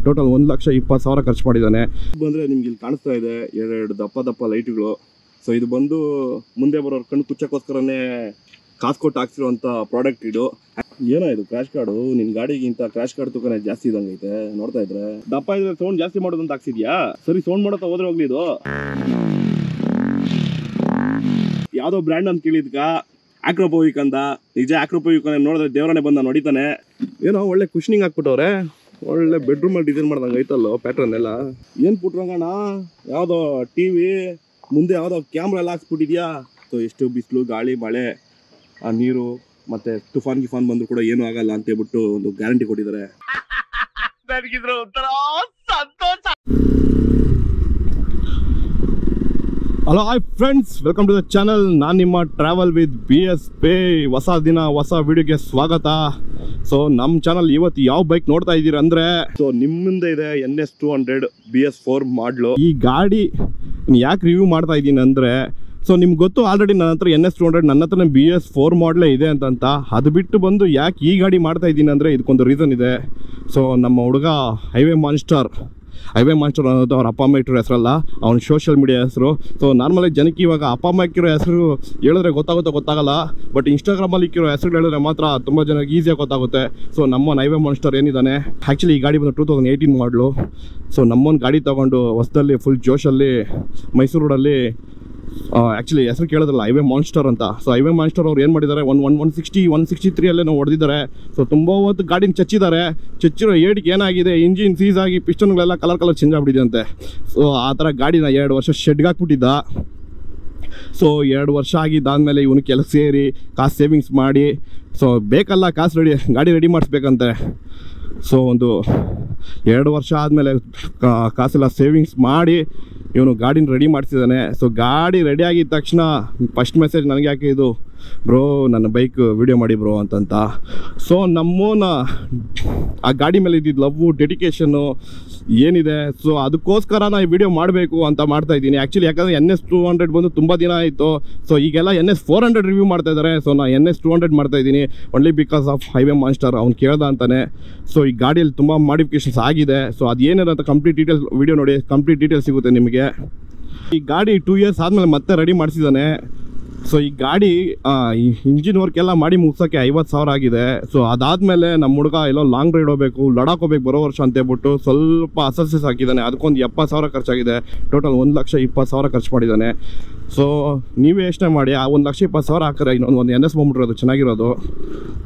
Total 1,20,000 ಖರ್ಚು ಮಾಡಿದ್ದಾನೆ. ಬಂದರೆ ನಿಮ್ಗೆ ಇಲ್ಲಿ ಕಾಣಿಸ್ತಾ ಇದೆ ಎರಡು ದಪ್ಪ ಲೈಟ್ಗಳು. ಸೊ ಇದು ಬಂದು ಮುಂದೆ ಬರೋರು ಕಣ್ಣು ಕುಚ್ಚಕ್ಕೋಸ್ಕರನೇ ಕಾಸು ಕೊಟ್ಟು ಹಾಕ್ಸಿರುವಂಥ ಪ್ರಾಡಕ್ಟ್ ಇದು. ಏನೋ ಇದು ಕ್ರ್ಯಾಶ್ ಕಾರ್ಡು, ನಿನ್ನ ಗಾಡಿಗಿಂತ ಕ್ರ್ಯಾಶ್ ಕಾರ್ಡ್ ತೂಕನೇ ಜಾಸ್ತಿ ಇದ್ದಂಗೈತೆ. ನೋಡ್ತಾ ಇದ್ರೆ ದಪ್ಪ ಇದ್ರೆ ಸೌಂಡ್ ಜಾಸ್ತಿ ಮಾಡೋದು ಅಂತ ಹಾಕ್ಸಿದ್ಯಾ? ಸರಿ ಸೌಂಡ್ ಮಾಡೋತಾ ಹೋದ್ರೆ ಹೋಗ್ಲಿ. ಇದು ಯಾವುದೋ ಬ್ರ್ಯಾಂಡ್ ಅಂತ ಕೇಳಿದ್ಕ ಆಕ್ರೋಪೋವಿಕ್ ಅಂತ. ನಿಜ ಆಕ್ರೋಪೋವಿಕ್ ನೋಡಿದ್ರೆ ದೇವರನ್ನೇ ಬಂದ ನೋಡಿತಾನೆ. ಏನೋ ಒಳ್ಳೆ ಕುಷನಿಂಗ್ ಹಾಕ್ಬಿಟ್ಟವ್ರೆ, ಒಳ್ಳೆ ಬೆಡ್ರೂಮಲ್ಲಿ ಡಿಸೈನ್ ಮಾಡ್ದಂಗೆ ಐತಲ್ಲೋ ಪ್ಯಾಟ್ರನ್ ಎಲ್ಲ. ಏನು ಪುಟ್ರಂಗಣ್ಣ, ಯಾವುದೋ ಟಿವಿ ಮುಂದೆ ಯಾವುದೋ ಕ್ಯಾಮ್ರಾ ಎಲ್ಲ ಹಾಕ್ಸ್ಬಿಟ್ಟಿದ್ಯಾ? ಸೊ ಎಷ್ಟು ಬಿಸಿಲು ಗಾಳಿ ಮಳೆ ಆ ನೀರು ಮತ್ತೆ ತುಫಾನ್ ಗಿಫಾನ್ ಬಂದ್ರು ಕೂಡ ಏನೂ ಆಗಲ್ಲ ಅಂತ ಹೇಳ್ಬಿಟ್ಟು ಒಂದು ಗ್ಯಾರಂಟಿ ಕೊಟ್ಟಿದ್ದಾರೆ. Hello hi friends, welcome to the channel. ನಾನು ನಿಮ್ಮ ಟ್ರಾವೆಲ್ ವಿತ್ BSP. ಹೊಸ ದಿನ ಹೊಸ ವಿಡಿಯೋಗೆ ಸ್ವಾಗತ. ಸೊ ನಮ್ಮ ಚಾನಲ್ ಇವತ್ತು ಯಾವ ಬೈಕ್ ನೋಡ್ತಾ ಇದ್ದೀರ ಅಂದರೆ, ಸೊ ನಿಮ್ಮ ಮುಂದೆ ಇದೆ NS200 BS4 ಮಾಡಲು. ಈ ಗಾಡಿ ಯಾಕೆ ರಿವ್ಯೂ ಮಾಡ್ತಾ ಇದ್ದೀನಿ ಅಂದರೆ, ಸೊ ನಿಮ್ಗೆ ಗೊತ್ತು ಆಲ್ರೆಡಿ ನನ್ನ ಹತ್ರ NS200, ನನ್ನ ಹತ್ರ BS4 ಮಾಡಲೇ ಇದೆ ಅಂತಂತ. ಅದು ಬಿಟ್ಟು ಬಂದು ಯಾಕೆ ಈ ಗಾಡಿ ಮಾಡ್ತಾ ಇದ್ದೀನಿ ಅಂದರೆ ಇದಕ್ಕೊಂದು ರೀಸನ್ ಇದೆ. ಸೊ ನಮ್ಮ ಹುಡುಗ ಹೈವೇ ಮಾನ್ಸ್ಟರ್ ಅನ್ನೋದು ಅವ್ರ ಅಪ್ಪ ಅಮ್ಮ ಇಟ್ಟಿರೋ ಹೆಸರಲ್ಲ, ಅವ್ನ ಸೋಷಿಯಲ್ ಮೀಡಿಯಾ ಹೆಸರು. ಸೊ ನಾರ್ಮಲಾಗಿ ಜನಕ್ಕೆ ಇವಾಗ ಅಪ್ಪ ಅಮ್ಮ ಇಕ್ಕಿರೋ ಹೆಸರು ಹೇಳಿದ್ರೆ ಗೊತ್ತಾಗಲ್ಲ, ಬಟ್ ಇನ್ಸ್ಟಾಗ್ರಾಮಲ್ಲಿ ಇಕ್ಕಿರೋ ಹೆಸರು ಹೇಳಿದ್ರೆ ಮಾತ್ರ ತುಂಬ ಜನಕ್ಕೆ ಈಸಿಯಾಗಿ ಗೊತ್ತಾಗುತ್ತೆ. ಸೊ ನಮ್ಮೊಂದು ಹೈವೇ ಮಾನ್ಸ್ಟರ್ ಏನಿದ್ದಾನೆ, ಆ್ಯಕ್ಚುಲಿ ಈ ಗಾಡಿ ಬಂದು 2018 ಮಾಡಲು. ಸೊ ನಮ್ಮೊಂದು ಗಾಡಿ ತೊಗೊಂಡು ಹೊಸದಲ್ಲಿ ಫುಲ್ ಜೋಶಲ್ಲಿ ಮೈಸೂರು ರೋಡಲ್ಲಿ ಆ್ಯಕ್ಚುಲಿ ಹೆಸರು ಕೇಳೋದ್ರಲ್ಲ ಹೈವೇ ಮಾನ್ಸ್ಟರ್ ಅಂತ. ಸೊ ಹೈವೇ ಮಾನ್ಸ್ಟರ್ ಅವ್ರು ಏನು ಮಾಡಿದ್ದಾರೆ, 163 ಅಲ್ಲೇ ನಾವು ಹೊಡೆದಿದ್ದಾರೆ. ಸೊ ತುಂಬ ಹೊತ್ತು ಗಾಡಿನ ಚಚ್ಚಿರೋ ಏಟಿಗೆ ಏನಾಗಿದೆ, ಇಂಜಿನ್ ಸೀಸ್ ಆಗಿ ಪಿಸ್ಟನ್ಗಳೆಲ್ಲ ಕಲರ್ ಚೇಂಜ್ ಆಗಿಬಿಟ್ಟಿದೆ ಅಂತೆ. ಸೊ ಆ ಥರ ಗಾಡಿನ 2 ವರ್ಷ ಶೆಡ್ಗೆ ಹಾಕ್ಬಿಟ್ಟಿದ್ದ. ಸೊ 2 ವರ್ಷ ಆಗಿದ್ದಾದಮೇಲೆ ಇವನು ಕೆಲಸ ಸೇರಿ ಕಾಸು ಸೇವಿಂಗ್ಸ್ ಮಾಡಿ, ಸೊ ಬೇಕಲ್ಲ ಕಾಸು ಗಾಡಿ ರೆಡಿ ಮಾಡಿಸ್ಬೇಕಂತೆ. ಸೊ ಒಂದು 2 ವರ್ಷ ಆದಮೇಲೆ ಕಾಸೆಲ್ಲ ಸೇವಿಂಗ್ಸ್ ಮಾಡಿ ಇವನು ಗಾಡಿನ ರೆಡಿ ಮಾಡ್ತಿದ್ದಾನೆ. ಸೊ ಗಾಡಿ ರೆಡಿ ಆಗಿದ ತಕ್ಷಣ ಫಸ್ಟ್ ಮೆಸೇಜ್ ನನಗೆ ಹಾಕಿದ್ದು, ಬ್ರೋ ನನ್ನ ಬೈಕ್ ವಿಡಿಯೋ ಮಾಡಿ ಬ್ರೋ ಅಂತಂತ. ಸೊ ನಮ್ಮೋನ ಆ ಗಾಡಿ ಮೇಲೆ ಇದ್ದಿದ್ದು ಲವ್ವು ಡೆಡಿಕೇಶನ್ನು ಏನಿದೆ, ಸೊ ಅದಕ್ಕೋಸ್ಕರ ನಾನು ಈ ವಿಡಿಯೋ ಮಾಡಬೇಕು ಅಂತ ಮಾಡ್ತಾಯಿದ್ದೀನಿ. ಆ್ಯಕ್ಚುಲಿ ಯಾಕಂದರೆ NS200 ಬಂದು ತುಂಬ ದಿನ ಆಯಿತು. ಸೊ ಈಗೆಲ್ಲ NS400 ರಿವ್ಯೂ ಮಾಡ್ತಾಯಿದ್ದಾರೆ. ಸೊ ನಾನು NS200 ಮಾಡ್ತಾಯಿದ್ದೀನಿ only because of highway monster. ಅವ್ನು ಕೇಳ್ದ ಅಂತಾನೆ. ಸೊ ಈ ಗಾಡಿಯಲ್ಲಿ ತುಂಬ ಮಾಡಿಫಿಕೇಷನ್ಸ್ ಆಗಿದೆ. ಸೊ ಅದೇನೇನಂತ ಕಂಪ್ಲೀಟ್ ಡೀಟೇಲ್ಸ್ ವಿಡಿಯೋ ನೋಡಿ, ಕಂಪ್ಲೀಟ್ ಡೀಟೇಲ್ಸ್ ಸಿಗುತ್ತೆ ನಿಮಗೆ. ಈ ಗಾಡಿ 2 ಇಯರ್ಸ್ ಆದಮೇಲೆ ಮತ್ತೆ ರೆಡಿ ಮಾಡಿಸಿದ್ದಾನೆ. ಸೊ ಈ ಗಾಡಿ ಇಂಜಿನ್ ವರ್ಕ್ ಎಲ್ಲ ಮಾಡಿ ಮುಗ್ಸೋಕ್ಕೆ 50,000 ಆಗಿದೆ. ಸೊ ಅದಾದಮೇಲೆ ನಮ್ಮ ಹುಡುಗ ಎಲ್ಲೋ ಲಾಂಗ್ ರೈಡ್ ಹೋಗ್ಬೇಕು, ಲಡಾಖ್ ಹೋಗ್ಬೇಕು ಬರೋ ವರ್ಷ ಅಂತ ಹೇಳ್ಬಿಟ್ಟು ಸ್ವಲ್ಪ ಅಸೆಸಸ್ ಹಾಕಿದ್ದಾನೆ. ಅದಕ್ಕೊಂದು 70,000 ಖರ್ಚಾಗಿದೆ. ಟೋಟಲ್ 1,20,000 ಖರ್ಚು ಮಾಡಿದ್ದಾನೆ. ಸೊ ನೀವೇ ಯೋಚನೆ ಮಾಡಿ, ಆ 1,20,000 ಹಾಕಿದ್ರೆ ಇನ್ನೊಂದು NS ಬಂದ್ಬಿಟ್ಟಿರೋದು ಚೆನ್ನಾಗಿರೋದು.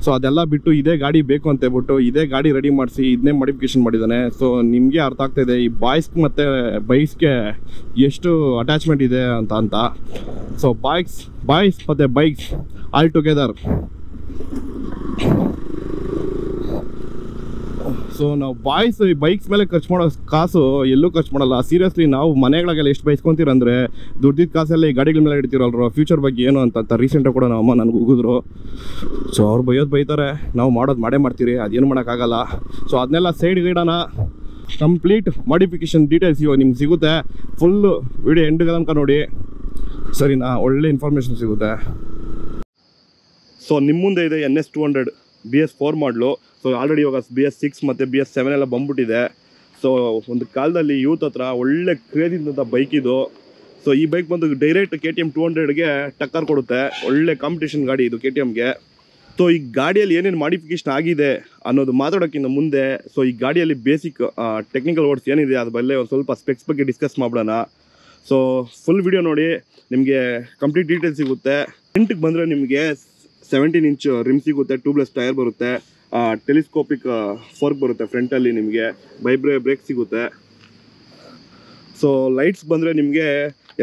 ಸೊ ಅದೆಲ್ಲ ಬಿಟ್ಟು ಇದೇ ಗಾಡಿ ಬೇಕು ಅಂತ ಹೇಳ್ಬಿಟ್ಟು ಇದೇ ಗಾಡಿ ರೆಡಿ ಮಾಡಿಸಿ ಇದನ್ನೇ ಮಾಡಿಫಿಕೇಷನ್ ಮಾಡಿದ್ದಾನೆ. ಸೊ ನಿಮಗೆ ಅರ್ಥ ಆಗ್ತಾಯಿದೆ ಈ ಬಾಯ್ಸ್ ಮತ್ತು ಬೈಕ್ಸ್ಗೆ ಎಷ್ಟು ಅಟ್ಯಾಚ್ಮೆಂಟ್ ಇದೆ ಅಂತ. ಸೊ ಬಾಯ್ಸ್ ಮತ್ತು ಬೈಕ್ಸ್ ಆಲ್ ಟುಗೆದರ್. ಸೊ ನಾವು ಬೈಕ್ಸ್ ಮೇಲೆ ಖರ್ಚು ಮಾಡೋ ಕಾಸು ಎಲ್ಲೂ ಖರ್ಚು ಮಾಡಲ್ಲ. ಸೀರಿಯಸ್ಲಿ ನಾವು ಮನೆಗಳಿಗೆಲ್ಲ ಎಷ್ಟು ಬೈಸ್ಕೊತೀರಂದರೆ ದುಡ್ಡಿದ್ದ ಕಾಸೆಲ್ಲ ಈ ಗಾಡಿಗಳ ಮೇಲೆ ಇಡ್ತೀರಲ್ರೋ, ಫ್ಯೂಚರ್ ಬಗ್ಗೆ ಏನು ಅಂತ ರೀಸೆಂಟಾಗಿ ಕೂಡ ನಮ್ಮ ಅಮ್ಮ ನನಗೆ ಹೋಗಿದ್ರು. ಸೊ ಅವ್ರು ಬೈತಾರೆ, ನಾವು ಮಾಡೇ ಮಾಡ್ತೀರಿ, ಅದೇನು ಮಾಡೋಕ್ಕಾಗಲ್ಲ. ಸೊ ಅದನ್ನೆಲ್ಲ ಸೈಡ್ಗೆ ಇಡೋಣ. ಕಂಪ್ಲೀಟ್ ಮಾಡಿಫಿಕೇಷನ್ ಡೀಟೇಲ್ಸ್ ಇವಾಗ ನಿಮ್ಗೆ ಸಿಗುತ್ತೆ. ಫುಲ್ಲು ವಿಡಿಯೋ ಎಂಡ್ಗೆ ತನಕ ನೋಡಿ, ಸರಿನಾ? ಒಳ್ಳೆ ಇನ್ಫಾರ್ಮೇಷನ್ ಸಿಗುತ್ತೆ. ಸೊ ನಿಮ್ಮ ಮುಂದೆ ಇದೆ NS200 BS4 ಮಾಡಲು. ಸೊ ಆಲ್ರೆಡಿ ಇವಾಗ BS6 ಮತ್ತು BS7 ಎಲ್ಲ ಬಂದ್ಬಿಟ್ಟಿದೆ. ಸೊ ಒಂದು ಕಾಲದಲ್ಲಿ ಯೂತ್ ಹತ್ರ ಒಳ್ಳೆ ಕ್ರೇಜಿದ್ದಂಥ ಬೈಕ್ ಇದು. ಸೊ ಈ ಬೈಕ್ ಬಂದು ಡೈರೆಕ್ಟ್ KTM 200ಗೆ ಟಕ್ಕರ್ ಕೊಡುತ್ತೆ. ಒಳ್ಳೆ ಕಾಂಪಿಟೇಷನ್ ಗಾಡಿ ಇದು KTMಗೆ. ಸೊ ಈ ಗಾಡಿಯಲ್ಲಿ ಏನೇನು ಮಾಡಿಫಿಕೇಷನ್ ಆಗಿದೆ ಅನ್ನೋದು ಮಾತಾಡೋಕ್ಕಿಂತ ಮುಂದೆ, ಸೊ ಈ ಗಾಡಿಯಲ್ಲಿ ಬೇಸಿಕ್ ಟೆಕ್ನಿಕಲ್ ವರ್ಡ್ಸ್ ಏನಿದೆ ಅದ್ರ ಬಲ್ಲೇ ಒಂದು ಸ್ವಲ್ಪ ಸ್ಪೆಕ್ಸ್ ಬಗ್ಗೆ ಡಿಸ್ಕಸ್ ಮಾಡೋಣ. ಸೊ ಫುಲ್ ವಿಡಿಯೋ ನೋಡಿ, ನಿಮಗೆ ಕಂಪ್ಲೀಟ್ ಡೀಟೇಲ್ಸ್ ಸಿಗುತ್ತೆ. ಫ್ರಂಟಿಗೆ ಬಂದರೆ ನಿಮಗೆ 17 ಇಂಚ್ ರಿಮ್ ಸಿಗುತ್ತೆ, ಟ್ಯೂಬ್ಲೆಸ್ ಟೈರ್ ಬರುತ್ತೆ, ಟೆಲಿಸ್ಕೋಪಿಕ್ ಫೋರ್ಕ್ ಬರುತ್ತೆ ಫ್ರಂಟಲ್ಲಿ, ನಿಮಗೆ ಬ್ರೇಕ್ ಸಿಗುತ್ತೆ. ಸೊ ಲೈಟ್ಸ್ ಬಂದರೆ ನಿಮಗೆ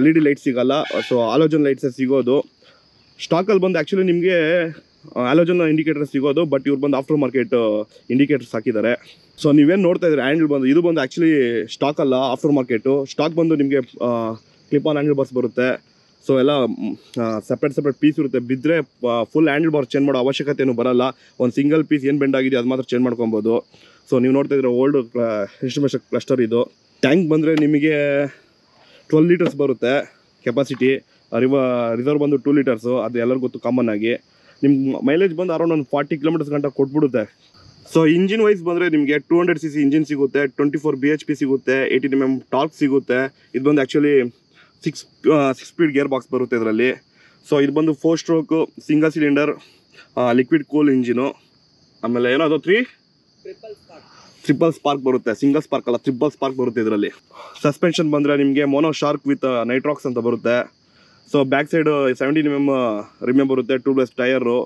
LED ಲೈಟ್ ಸಿಗೋಲ್ಲ, ಸೊ ಆಲೋಜನ್ ಲೈಟ್ಸೇ ಸಿಗೋದು. ಸ್ಟಾಕಲ್ಲಿ ಬಂದು ಆ್ಯಕ್ಚುಲಿ ನಿಮಗೆ ಆಲೋಜನ್ ಇಂಡಿಕೇಟರ್ ಸಿಗೋದು, ಬಟ್ ಇವ್ರು ಬಂದು ಆಫ್ಟರ್ ಮಾರ್ಕೆಟ್ ಇಂಡಿಕೇಟರ್ಸ್ ಹಾಕಿದ್ದಾರೆ. ಸೊ ನೀವೇನು ನೋಡ್ತಾ ಇದ್ದೀರಿ ಹ್ಯಾಂಡಲ್ ಬಂದು, ಇದು ಬಂದು ಆ್ಯಕ್ಚುಲಿ ಸ್ಟಾಕ್ ಅಲ್ಲ, ಆಫ್ಟರ್ ಮಾರ್ಕೆಟು. ಸ್ಟಾಕ್ ಬಂದು ನಿಮಗೆ ಕ್ಲಿಪ್ ಆನ್ ಹ್ಯಾಂಡಲ್ ಬಾರ್ಸ್ ಬರುತ್ತೆ. ಸೊ ಎಲ್ಲ ಸಪ್ರೇಟ್ ಪೀಸ್ ಇರುತ್ತೆ. ಬಿದ್ದರೆ ಫುಲ್ ಹ್ಯಾಂಡಲ್ ಬಾರ್ ಚೇಂಜ್ ಮಾಡೋ ಅವಶ್ಯಕತೆಯೂ ಬರೋಲ್ಲ. ಒಂದು ಸಿಂಗಲ್ ಪೀಸ್ ಏನು ಬೆಂಡ್ ಆಗಿದೆ ಅದು ಮಾತ್ರ ಚೇಂಜ್ ಮಾಡ್ಕೊಬೋದು. ಸೊ ನೀವು ನೋಡ್ತಾ ಇದ್ರೆ ಓಲ್ಡ್ ಇನ್ಸ್ಟ್ರುಮೆಂಟ್ ಕ್ಲಸ್ಟರ್ ಇದು. ಟ್ಯಾಂಕ್ ಬಂದರೆ ನಿಮಗೆ 12 ಲೀಟರ್ಸ್ ಬರುತ್ತೆ ಕೆಪಾಸಿಟಿ. ರಿಸರ್ವ್ ಬಂದು 2 ಲೀಟರ್ಸು, ಅದು ಎಲ್ಲರಿಗೂ ಗೊತ್ತು ಕಾಮನ್ ಆಗಿ. ನಿಮ್ಮ ಮೈಲೇಜ್ ಬಂದು ಅರೌಂಡ್ ಒಂದು 40 ಕಿಲೋಮೀಟರ್ಸ್ ಗಂಟ ಕೊಟ್ಬಿಡುತ್ತೆ. ಸೊ ಇಂಜಿನ್ ವೈಸ್ ಬಂದರೆ ನಿಮಗೆ 200cc ಇಂಜಿನ್ ಸಿಗುತ್ತೆ, 24 bhp ಸಿಗುತ್ತೆ, 18 mm ಟಾರ್ಕ್ ಸಿಗುತ್ತೆ. ಇದು ಬಂದು ಆ್ಯಕ್ಚುಲಿ 6 ಸ್ಪೀಡ್ ಗೇರ್ ಬಾಕ್ಸ್ ಬರುತ್ತೆ ಇದರಲ್ಲಿ. ಸೊ ಇದು ಬಂದು 4 stroke single cylinder liquid cool engine. ಆಮೇಲೆ ಏನೋ ಟ್ರಿಪಲ್ ಸ್ಪಾರ್ಕ್ ಬರುತ್ತೆ, ಸಿಂಗಲ್ ಸ್ಪಾರ್ಕ್ ಅಲ್ಲ ಟ್ರಿಪಲ್ ಸ್ಪಾರ್ಕ್ ಬರುತ್ತೆ ಇದರಲ್ಲಿ. ಸಸ್ಪೆನ್ಷನ್ ಬಂದರೆ ನಿಮಗೆ ಮೋನೋ ಶಾರ್ಕ್ ವಿತ್ ನೈಟ್ರಾಕ್ಸ್ ಅಂತ ಬರುತ್ತೆ. ಸೊ ಬ್ಯಾಕ್ ಸೈಡ್ 17 mm ರಿಮೆ ಬರುತ್ತೆ, ಟ್ಯೂಬ್ಲೆಸ್ ಟೈರು.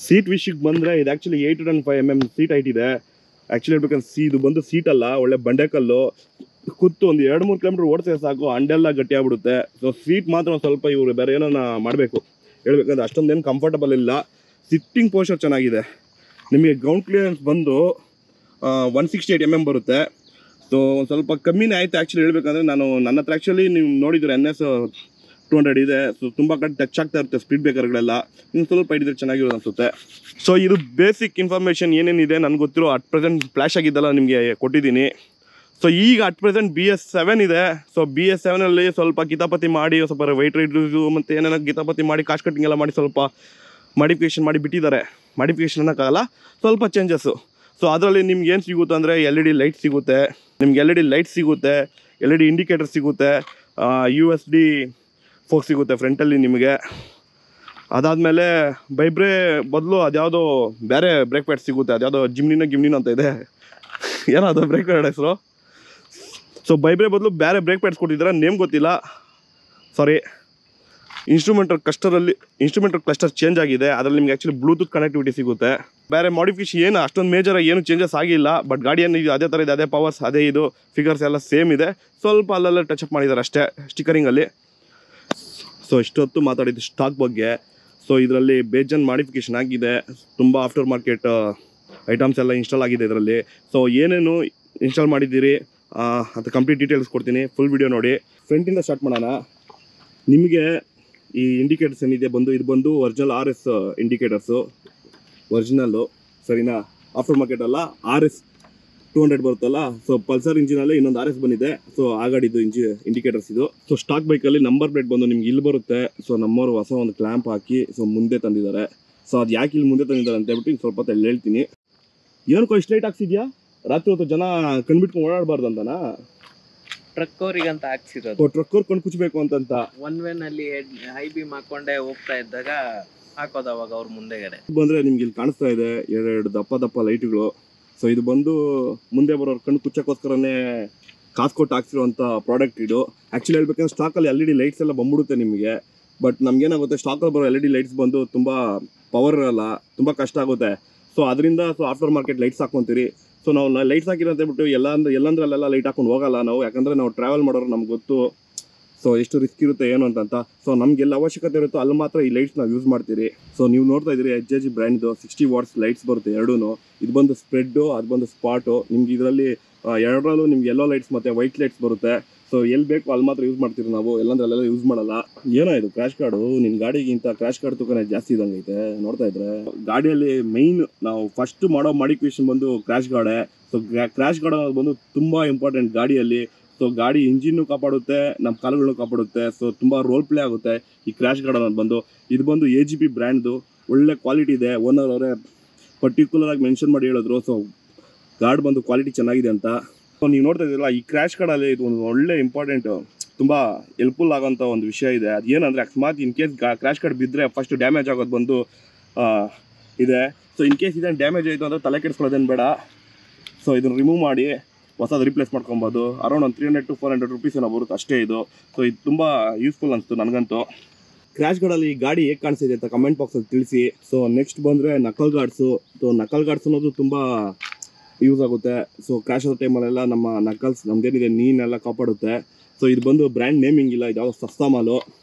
ಸೀಟ್ ವಿಷಯಕ್ಕೆ ಬಂದರೆ ಇದು ಆ್ಯಕ್ಚುಲಿ 805 mm ಸೀಟ್ ಹೈಟ್ ಇದೆ. ಆ್ಯಕ್ಚುಲಿ ಹೇಳ್ಬೇಕಂದ್ರೆ ಇದು ಬಂದು ಸೀಟ್ ಅಲ್ಲ, ಒಳ್ಳೆ ಬಂಡೆಕಲ್ಲು. ಕೂತು ಒಂದು 2-3 ಕಿಲೋಮೀಟರ್ ಓಡಿಸಿದ್ರೆ ಸಾಕು, ಅಂಡೆಲ್ಲ ಗಟ್ಟಿ ಆಗ್ಬಿಡುತ್ತೆ. ಸೊ ಸೀಟ್ ಮಾತ್ರ ಒಂದು ಸ್ವಲ್ಪ ಇವರು ಬೇರೆ ಏನೋ ಮಾಡಬೇಕು. ಹೇಳ್ಬೇಕಂದ್ರೆ ಅಷ್ಟೊಂದೇನು ಕಂಫರ್ಟಬಲ್ ಇಲ್ಲ. ಸಿಟ್ಟಿಂಗ್ ಪೋಸ್ಚರ್ ಚೆನ್ನಾಗಿದೆ. ನಿಮಗೆ ಗ್ರೌಂಡ್ ಕ್ಲಿಯರೆನ್ಸ್ ಬಂದು 168 mm ಬರುತ್ತೆ. ಸೊ ಒಂದು ಸ್ವಲ್ಪ ಕಮ್ಮಿನೇ ಆಯಿತು ಆ್ಯಕ್ಚುಲಿ ಹೇಳ್ಬೇಕಂದ್ರೆ. ನನ್ನ ಹತ್ರ ಆ್ಯಕ್ಚುಲಿ ನೀವು ನೋಡಿದರೆ NS 200 ಇದೆ. ಸೊ ತುಂಬ ಕಡೆ ಟಚ್ ಆಗ್ತಾ ಇರುತ್ತೆ ಸ್ಪೀಡ್ ಬ್ರೇಕರ್ಗಳೆಲ್ಲ. ಇನ್ನು ಸ್ವಲ್ಪ ಹಿಡಿದ್ರೆ ಚೆನ್ನಾಗಿರೋದು ಅನಿಸುತ್ತೆ. ಸೊ ಇದು ಬೇಸಿಕ್ ಇನ್ಫಾರ್ಮೇಷನ್ ಏನೇನಿದೆ ನನಗೆ ಗೊತ್ತಿರೋ ಅಟ್ ಪ್ರೆಸೆಂಟ್ ಫ್ಲ್ಯಾಶ್ ಆಗಿದ್ದಲ್ಲ ನಿಮಗೆ ಕೊಟ್ಟಿದ್ದೀನಿ. ಸೊ ಈಗ ಅಟ್ ಪ್ರೆಸೆಂಟ್ BS7 ಇದೆ. ಸೊ BS7ಅಲ್ಲಿ ಸ್ವಲ್ಪ ಕಿತಾಪತಿ ಮಾಡಿ ಸ್ವಲ್ಪ ವೈಟ್ ರಿಡ್ಯೂಸು ಮತ್ತು ಏನೇನೋ ಕಿತಾಪತಿ ಮಾಡಿ ಕಾಸ್ಟ್ ಕಟ್ಟಿಂಗ್ ಎಲ್ಲ ಮಾಡಿ ಸ್ವಲ್ಪ ಮಾಡಿಫಿಕೇಷನ್ ಮಾಡಿ ಬಿಟ್ಟಿದ್ದಾರೆ. ಮಾಡಿಫಿಕೇಷನ್ ಅನ್ನೋಕ್ಕಾಗಲ್ಲ, ಸ್ವಲ್ಪ ಚೇಂಜಸ್ಸು. ಸೊ ಅದರಲ್ಲಿ ನಿಮ್ಗೆ ಏನು ಸಿಗುತ್ತೆ ಅಂದರೆ LED ಲೈಟ್ ಸಿಗುತ್ತೆ, ನಿಮ್ಗೆ LED ಲೈಟ್ ಸಿಗುತ್ತೆ, LED ಇಂಡಿಕೇಟರ್ ಸಿಗುತ್ತೆ, USD ಫೋಕ್ ಸಿಗುತ್ತೆ ಫ್ರಂಟಲ್ಲಿ ನಿಮಗೆ. ಅದಾದಮೇಲೆ ಬೈಬ್ರೆ ಬದಲು ಅದ್ಯಾವುದೋ ಬೇರೆ ಬ್ರೇಕ್ ಪ್ಯಾಡ್ ಸಿಗುತ್ತೆ. ಅದ್ಯಾವುದೋ ಗಿಮ್ನಿನೋ ಅಂತ ಇದೆ, ಏನೋ ಅದು ಬ್ರೇಕ್ ಪ್ಯಾಡ್ ಹೆಸರು. ಸೊ ಬೈಬ್ರೆ ಬದಲು ಬೇರೆ ಬ್ರೇಕ್ ಪ್ಯಾಡ್ಸ್ ಕೊಟ್ಟಿದ್ದಾರೆ, ನೇಮ್ ಗೊತ್ತಿಲ್ಲ, ಸಾರಿ. ಇನ್ಸ್ಟ್ರೂಮೆಂಟಲ್ ಕ್ಲಸ್ಟರ್ ಚೇಂಜ್ ಆಗಿದೆ. ಅದರಲ್ಲಿ ನಿಮ್ಗೆ ಆ್ಯಕ್ಚುಲಿ ಬ್ಲೂಟೂತ್ ಕನೆಕ್ಟಿವಿಟಿ ಸಿಗುತ್ತೆ. ಬೇರೆ ಮಾಡಿಫಿಕೇಷನ್ ಏನು ಅಷ್ಟೊಂದು ಮೇಜರಾಗಿ ಏನು ಚೇಂಜಸ್ ಆಗಿಲ್ಲ. ಬಟ್ ಗಾಡಿಯನ್ನು ಇದು ಅದೇ ಥರ ಇದೆ, ಅದೇ ಪವರ್ಸ್ ಅದೇ ಇದು ಫಿಗರ್ಸ್ ಎಲ್ಲ ಸೇಮ್ ಇದೆ. ಸ್ವಲ್ಪ ಅಲ್ಲೆಲ್ಲ ಟಚಪ್ ಮಾಡಿದ್ದಾರೆ ಅಷ್ಟೇ ಸ್ಟಿಕರಿಂಗಲ್ಲಿ. ಸೊ ಇಷ್ಟೊತ್ತು ಮಾತಾಡಿದ್ದು ಸ್ಟಾಕ್ ಬಗ್ಗೆ. ಸೊ ಇದರಲ್ಲಿ ಬೇಜನ್ ಮಾಡಿಫಿಕೇಷನ್ ಆಗಿದೆ, ತುಂಬ ಆಫ್ಟರ್ ಮಾರ್ಕೆಟ್ ಐಟಮ್ಸ್ ಎಲ್ಲ ಇನ್ಸ್ಟಾಲ್ ಆಗಿದೆ ಇದರಲ್ಲಿ. ಸೊ ಏನೇನು ಇನ್ಸ್ಟಾಲ್ ಮಾಡಿದ್ದೀರಿ ಅಂತ ಕಂಪ್ಲೀಟ್ ಡೀಟೇಲ್ಸ್ ಕೊಡ್ತೀನಿ, ಫುಲ್ ವಿಡಿಯೋ ನೋಡಿ. ಫ್ರಂಟಿಂದ ಸ್ಟಾರ್ಟ್ ಮಾಡೋಣ. ನಿಮಗೆ ಈ ಇಂಡಿಕೇಟರ್ಸ್ ಏನಿದೆ ಇದು ಬಂದು ಒರಿಜಿನಲ್ RS ಇಂಡಿಕೇಟರ್ಸು, ಒರಿಜಿನಲ್ಲು ಸರಿನಾ. ಆಫ್ಟರ್ ಮಾರ್ಕೆಟಲ್ಲ RS 200 ಬರುತ್ತಲ್ಲ. ಸೊ ಪಲ್ಸರ್ ಇಂಜಿನಲ್ಲಿ ಇನ್ನೊಂದು RS ಬಂದಿದೆ. ಸೊ ಆ ಗಾಡಿದು ಇಂಡಿಕೇಟರ್ಸ್ ಇದು. ಸೊ ಸ್ಟಾಕ್ ಬೈಕಲ್ಲಿ ನಂಬರ್ ಪ್ಲೇಟ್ ಬಂದು ನಿಮ್ಗೆ ಇಲ್ಲಿ ಬರುತ್ತೆ. ಸೊ ನಮ್ಮವರು ಹೊಸ ಒಂದು ಕ್ಲ್ಯಾಂಪ್ ಹಾಕಿ ಸೊ ಮುಂದೆ ತಂದಿದ್ದಾರೆ. ಸೊ ಅದು ಯಾಕೆ ಇಲ್ಲಿ ಮುಂದೆ ತಂದಿದ್ದಾರೆ ಅಂತ ಹೇಳ್ಬಿಟ್ಟು ಸ್ವಲ್ಪ ಹೊತ್ತು ಹೇಳ್ತೀನಿ. ಏನಕ್ಕೋ ಇಷ್ಟು ಲೈಟ್ ಹಾಕ್ಸಿದ್ಯಾ? ರಾತ್ರಿ ಹೊತ್ತು ಜನ ಕಣ್ಬಿಟ್ಕೊಂಡು ಓಡಾಡಬಾರ್ದು ಅಂತನಾ? ಟ್ರಕ್ ಅವ್ರಿಗಂತ ಹಾಕ್ಸಿರೋದು. ಟ್ರಕ್ ಅವ್ರು ಕಣ್ ಕುಚ್ಚಬೇಕು ಅಂತ. ಒನ್ ವೇನಲ್ಲಿ ಹೈ ಬೀಮ್ ಹಾಕೊಂಡೆ ಹೋಗ್ತಾ ಇದ್ದಾಗ ಹಾಕೋದು ಅವಾಗ ಅವ್ರ ಮುಂದೆಗಡೆ ಬಂದರೆ ನಿಮ್ಗೆ ಇಲ್ಲಿ ಕಾಣಿಸ್ತಾ ಇದೆ 2 ದಪ್ಪ ಲೈಟ್ಗಳು. ಸೊ ಇದು ಬಂದು ಮುಂದೆ ಬರೋರು ಕಣ್ಣು ಕುಚ್ಚಕ್ಕೋಸ್ಕರನೇ ಕಾಸು ಕೊಟ್ಟು ಹಾಕ್ಸಿರುವಂಥ ಪ್ರಾಡಕ್ಟ್ ಇದು. ಆ್ಯಕ್ಚುಲಿ ಹೇಳ್ಬೇಕಂದ್ರೆ ಸ್ಟಾಕಲ್ಲಿ LED ಲೈಟ್ಸ್ ಎಲ್ಲ ಬಂದ್ಬಿಡುತ್ತೆ ನಿಮಗೆ. ಬಟ್ ನಮಗೇನಾಗುತ್ತೆ, ಸ್ಟಾಕಲ್ಲಿ ಬರೋ LED ಲೈಟ್ಸ್ ಬಂದು ತುಂಬ ಪವರ್ ಇರಲ್ಲ, ತುಂಬ ಕಷ್ಟ ಆಗುತ್ತೆ. ಸೊ ಅದರಿಂದ ಆಫ್ಟರ್ ಮಾರ್ಕೆಟ್ ಲೈಟ್ಸ್ ಹಾಕ್ಕೊಂತೀರಿ. ಸೊ ನಾವು ಲೈಟ್ಸ್ ಹಾಕಿರೋ ಅಂತ ಹೇಳ್ಬಿಟ್ಟು ಎಲ್ಲಂದ್ರಲ್ಲೆಲ್ಲ ಲೈಟ್ ಹಾಕೊಂಡು ಹೋಗಲ್ಲ ನಾವು, ಯಾಕಂದರೆ ನಾವು ಟ್ರಾವೆಲ್ ಮಾಡೋರು ನಮ್ಗೆ ಗೊತ್ತು ಸೊ ಎಷ್ಟು ರಿಸ್ಕ್ ಇರುತ್ತೆ ಏನು ಅಂತ. ಸೊ ನಮಗೆಲ್ಲ ಅವಶ್ಯಕತೆ ಇರುತ್ತೋ ಅಲ್ಲಿ ಮಾತ್ರ ಈ ಲೈಟ್ಸ್ ನಾವು ಯೂಸ್ ಮಾಡ್ತೀರಿ. ಸೊ ನೀವು ನೋಡ್ತಾ ಇದ್ದೀರಿ HG ಬ್ರ್ಯಾಂಡ್ದು 60 ವಾಟ್ಸ್ ಲೈಟ್ಸ್ ಬರುತ್ತೆ ಎರಡೂ. ಇದು ಬಂದು ಸ್ಪ್ರೆಡ್ಡು, ಅದು ಬಂದು ಸ್ಪಾಟು. ನಿಮ್ಗೆ ಇದರಲ್ಲಿ ಎರಡರಲ್ಲೂ ನಿಮ್ಗೆ ಯೆಲ್ಲೋ ಲೈಟ್ಸ್ ಮತ್ತು ವೈಟ್ ಲೈಟ್ಸ್ ಬರುತ್ತೆ. ಸೊ ಎಲ್ಲಿ ಬೇಕು ಅಲ್ಲಿ ಮಾತ್ರ ಯೂಸ್ ಮಾಡ್ತೀವಿ ನಾವು, ಎಲ್ಲಂದ್ರಲ್ಲೆಲ್ಲ ಯೂಸ್ ಮಾಡಲ್ಲ. ಏನೋ ಇದು ಕ್ರ್ಯಾಶ್ ಕಾರ್ಡು, ನಿನ್ನ ಗಾಡಿಗಿಂತ ಕ್ರ್ಯಾಶ್ ಕಾರ್ಡ್ ತೂಕನೇ ಜಾಸ್ತಿ ಇದ್ದಂಗೈತೆ ನೋಡ್ತಾ ಇದ್ರೆ. ಗಾಡಿಯಲ್ಲಿ ಮೈನ್ ನಾವು ಫಸ್ಟ್ ಮಾಡೋ ಮಾಡಿಫಿಕೇಷನ್ ಬಂದು ಕ್ರ್ಯಾಶ್ ಗಾರ್ಡೇ. ಸೊ ಕ್ರ್ಯಾಶ್ ಗಾರ್ಡ್ ಅನ್ನೋದು ಬಂದು ತುಂಬ ಇಂಪಾರ್ಟೆಂಟ್ ಗಾಡಿಯಲ್ಲಿ. ಸೊ ಗಾಡಿ ಇಂಜಿನ್ನು ಕಾಪಾಡುತ್ತೆ, ನಮ್ಮ ಕಾಲುಗಳನ್ನು ಕಾಪಾಡುತ್ತೆ. ಸೊ ತುಂಬ ರೋಲ್ ಪ್ಲೇ ಆಗುತ್ತೆ ಈ ಕ್ರ್ಯಾಶ್ ಗಾರ್ಡ್ ಅನ್ನೋದು ಇದು ಬಂದು AGP ಬ್ರ್ಯಾಂಡ್ದು ಒಳ್ಳೆ ಕ್ವಾಲಿಟಿ ಇದೆ. ಓನರ್ ಅವರೇ ಪರ್ಟಿಕ್ಯುಲರ್ ಆಗಿ ಮೆನ್ಷನ್ ಮಾಡಿ ಹೇಳಿದ್ರು. ಸೊ ಗಾರ್ಡ್ ಬಂದು ಕ್ವಾಲಿಟಿ ಚೆನ್ನಾಗಿದೆ ಅಂತ. ಸೊ ನೀವು ನೋಡ್ತಾ ಇದ್ದೀರಲ್ಲ, ಈ ಕ್ರ್ಯಾಶ್ ಗಾರ್ಡಲ್ಲಿ ಇದು ಒಂದು ಒಳ್ಳೆ ಇಂಪಾರ್ಟೆಂಟ್, ತುಂಬ ಹೆಲ್ಪ್ಫುಲ್ ಆಗೋಂಥ ಒಂದು ವಿಷಯ ಇದೆ. ಅದು ಏನಂದರೆ ಅಕಸ್ಮಾತ್ ಇನ್ ಕೇಸ್ ಕ್ರ್ಯಾಶ್ ಗಾರ್ಡ್ ಬಿದ್ದರೆ ಫಸ್ಟ್ ಡ್ಯಾಮೇಜ್ ಆಗೋದು ಬಂದು ಇದೆ. ಸೊ ಇನ್ ಕೇಸ್ ಇದೇನು ಡ್ಯಾಮೇಜ್ ಆಯಿತು ಅಂದರೆ ತಲೆ ಕೆಡಿಸ್ಕೊಳ್ಳೋದೇನು ಬೇಡ. ಸೊ ಇದನ್ನು ರಿಮೂವ್ ಮಾಡಿ ಹೊಸದು ರಿಪ್ಲೇಸ್ ಮಾಡ್ಕೊಬೋದು. ಅರೌಂಡ್ ಒಂದು 300 to 400 ರುಪೀಸ್ ಏನೋ ಬರುತ್ತೆ ಅಷ್ಟೇ ಇದು. ಸೊ ಇದು ತುಂಬ ಯೂಸ್ಫುಲ್ ಅನಿಸ್ತು ನನಗಂತೂ. ಕ್ರ್ಯಾಶ್ ಗಾರ್ಡಲ್ಲಿ ಈ ಗಾಡಿ ಹೇಗೆ ಕಾಣಿಸಿದೆ ಅಂತ ಕಮೆಂಟ್ ಬಾಕ್ಸಲ್ಲಿ ತಿಳಿಸಿ. ಸೊ ನೆಕ್ಸ್ಟ್ ಬಂದರೆ ನಕಲ್ ಗಾರ್ಡ್ಸು. ಸೊ ನಕಲ್ ಗಾರ್ಡ್ಸ್ ಅನ್ನೋದು ತುಂಬ ಯೂಸ್ ಆಗುತ್ತೆ. ಸೊ ಕ್ರ್ಯಾಶ್ ಆದ ಟೈಮಲ್ಲೆಲ್ಲ ನಮ್ಮ ನಕಲ್ಸ್ ನಮ್ದೇನಿದೆ ನೀನೆಲ್ಲ ಕಾಪಾಡುತ್ತೆ. ಸೊ ಇದು ಬಂದು ಬ್ರ್ಯಾಂಡ್ ನೇಮಿಂಗ್ ಇಲ್ಲ, ಇದು ಯಾವುದೋ ಸಸ್ತಾ ಮಾಲು.